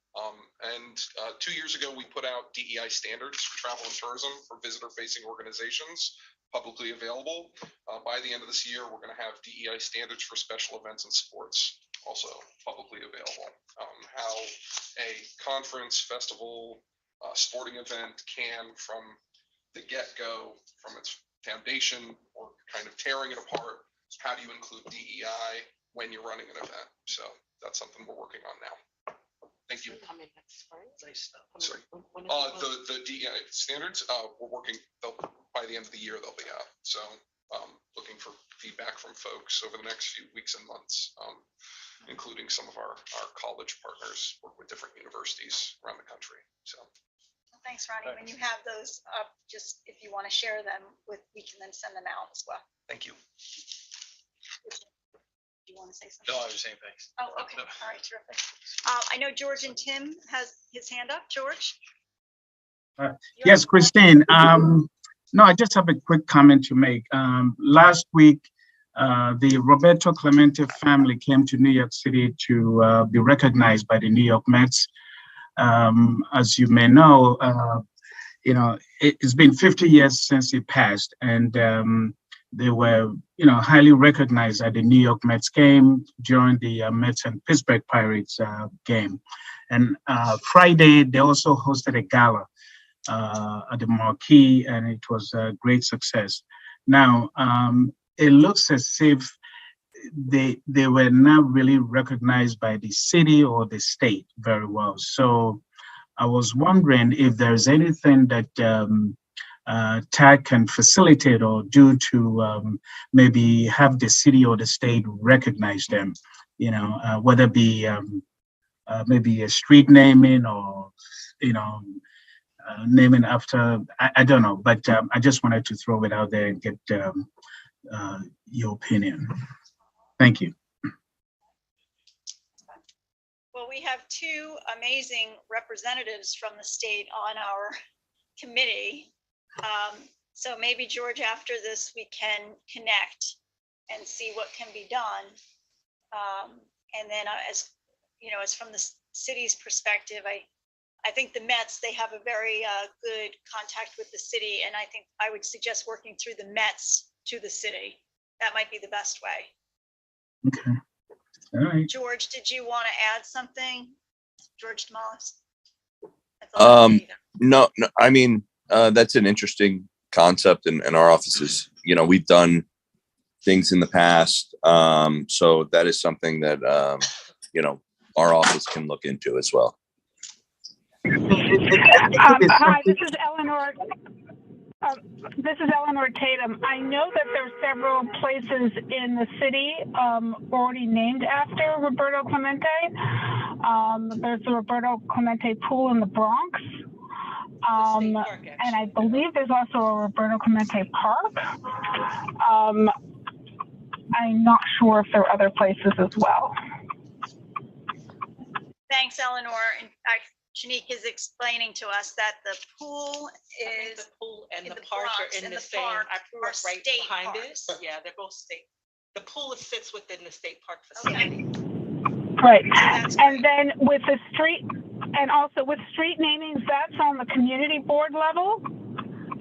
And 2 years ago, we put out DEI standards for travel and tourism for visitor-facing organizations, publicly available. By the end of this year, we're going to have DEI standards for special events and sports, also publicly available. How a conference, festival, sporting event can, from the get-go, from its foundation or kind of tearing it apart, how do you include DEI when you're running an event? So that's something we're working on now. Thank you. Sorry. The DEI standards, we're working, by the end of the year, they'll be out. So looking for feedback from folks over the next few weeks and months, including some of our college partners, work with different universities around the country. So. Thanks, Ronnie. When you have those up, just if you want to share them with, we can then send them out as well. Thank you. Do you want to say something? No, I was just saying thanks. Oh, okay. All right, terrific. I know George and Tim has his hand up. George? Yes, Christine. No, I just have a quick comment to make. Last week, the Roberto Clemente family came to New York City to be recognized by the New York Mets. As you may know, it's been 50 years since he passed, and they were, highly recognized at the New York Mets game during the Mets and Pittsburgh Pirates game. And Friday, they also hosted a gala at the Marquee, and it was a great success. Now, it looks as if they were not really recognized by the city or the state very well. So I was wondering if there's anything that TAC can facilitate or do to maybe have the city or the state recognize them, whether it be maybe a street naming or, naming after, I don't know, but I just wanted to throw it out there and get your opinion. Thank you. Well, we have two amazing representatives from the state on our committee. So maybe, George, after this, we can connect and see what can be done. And then as from the city's perspective, I think the Mets, they have a very good contact with the city. And I think I would suggest working through the Mets to the city. That might be the best way. Okay. All right. George, did you want to add something? George Demolis? No, I mean, that's an interesting concept in our offices. We've done things in the past. So that is something that, our office can look into as well. Hi, this is Eleanor. This is Eleanor Tatum. I know that there are several places in the city already named after Roberto Clemente. There's the Roberto Clemente pool in the Bronx. And I believe there's also a Roberto Clemente Park. I'm not sure if there are other places as well. Thanks, Eleanor. In fact, Shanique is explaining to us that the pool is The pool and in the the park Bronx are in and the the same, park I grew are up right state behind parks. it. Yeah, they're both state. The pool sits within the state park facility. Right. And then with the street, and also with street namings, that's on the community board level.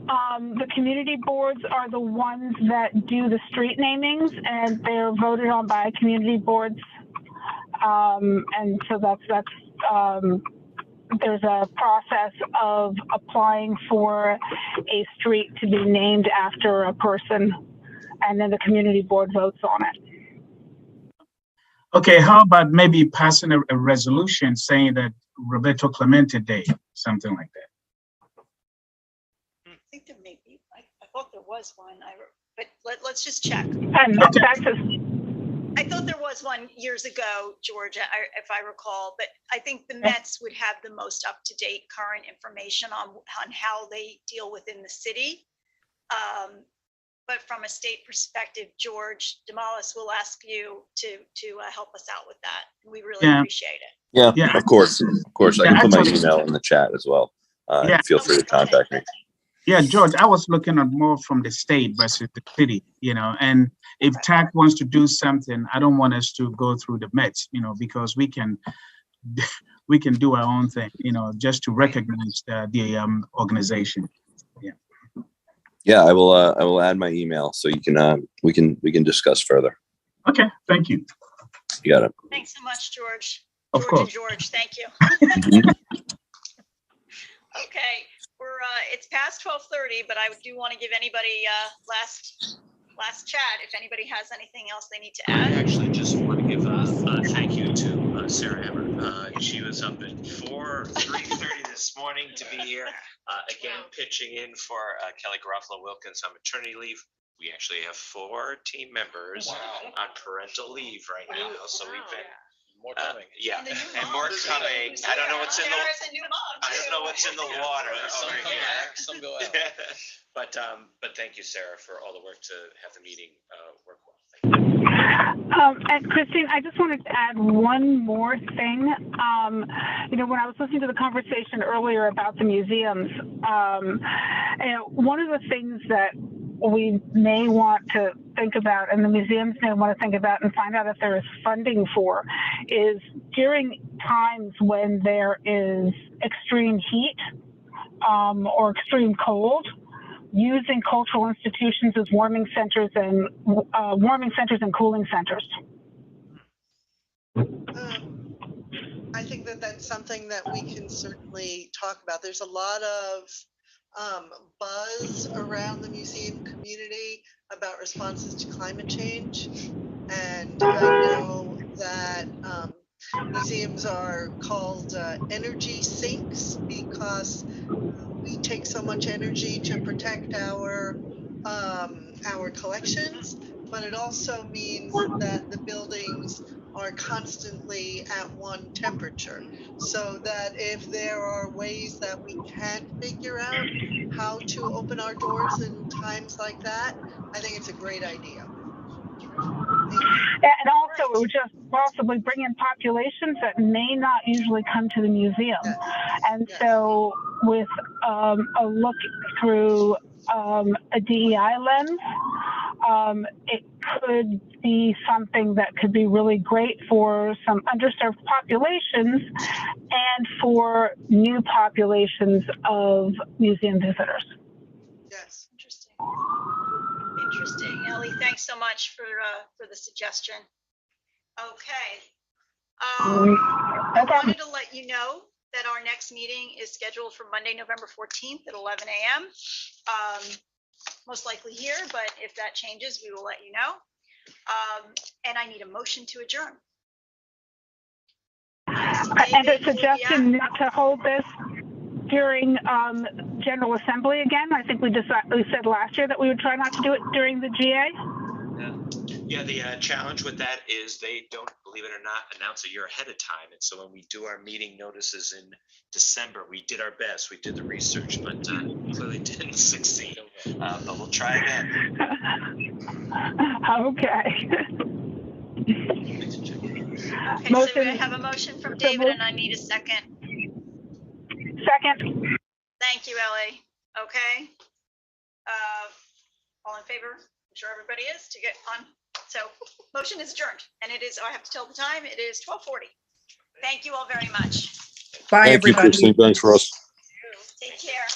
The community boards are the ones that do the street namings, and they're voted on by community boards. And so there's a process of applying for a street to be named after a person, and then the community board votes on it. Okay, how about maybe passing a resolution saying that Roberto Clemente Day, something like that? I think there may be. I thought there was one. But let's just check. I thought there was one years ago, Georgia, if I recall, but I think the Mets would have the most up-to-date current information on how they deal within the city. But from a state perspective, George Demolis will ask you to help us out with that. We really appreciate it. Yeah, of course. I can put my email in the chat as well. Feel free to contact me. Yeah, George, I was looking at more from the state versus the city, and if TAC wants to do something, I don't want us to go through the Mets, because we can do our own thing, just to recognize the organization. Yeah, I will add my email so you can we can discuss further. Okay, thank you. You got it. Thanks so much, George. Of course. And George, thank you. Okay, it's past 12:30, but I do want to give anybody last chat if anybody has anything else they need to I add. actually just want to give a thank you to Sarah Emmer. She was up at 3:30 this morning to be here, again pitching in for Kelly Garofalo Wilkins on maternity leave. We actually have 4 team members on parental leave right now, so we've been more coming. And more coming. I don't know what's in the water over here. Some go out. But thank you, Sarah, for all the work to have the meeting work well. And Christine, I just wanted to add one more thing. When I was listening to the conversation earlier about the museums, one of the things that we may want to think about, and the museums may want to think about and find out if there is funding for, is during times when there is extreme heat or extreme cold, using cultural institutions as warming centers and cooling centers. I think that that's something that we can certainly talk about. There's a lot of buzz around the museum community about responses to climate change. And I know that museums are called energy sinks because we take so much energy to protect our collections, but it also means that the buildings are constantly at one temperature, so that if there are ways that we can figure out how to open our doors in times like that, I think it's a great idea. And also, it would just possibly bring in populations that may not usually come to the museum. And so with a look through a DEI lens, it could be something that could be really great for some underserved populations and for new populations of museum visitors. Yes. Interesting. Ellie, thanks so much for the suggestion. Okay. I wanted to let you know that our next meeting is scheduled for Monday, November 14th at 11 a.m. Most likely here, but if that changes, we will let you know. And I need a motion to adjourn. And a suggestion not to hold this during General Assembly again. I think we said last year that we would try not to do it during the GA. Yeah, the challenge with that is they don't, believe it or not, announce a year ahead of time. And so when we do our meeting notices in December, we did our best. We did the research, but clearly didn't succeed. But we'll try again. Okay. Okay, so we have a motion from David and I need a second. Second. Thank you, Ellie. Okay. All in favor? I'm sure everybody is to get on. So motion is adjourned, and it is, I have to tell the time, it is 12:40. Thank you all very much. Bye, Thank you, everybody. Christine. Thanks for us. Take care.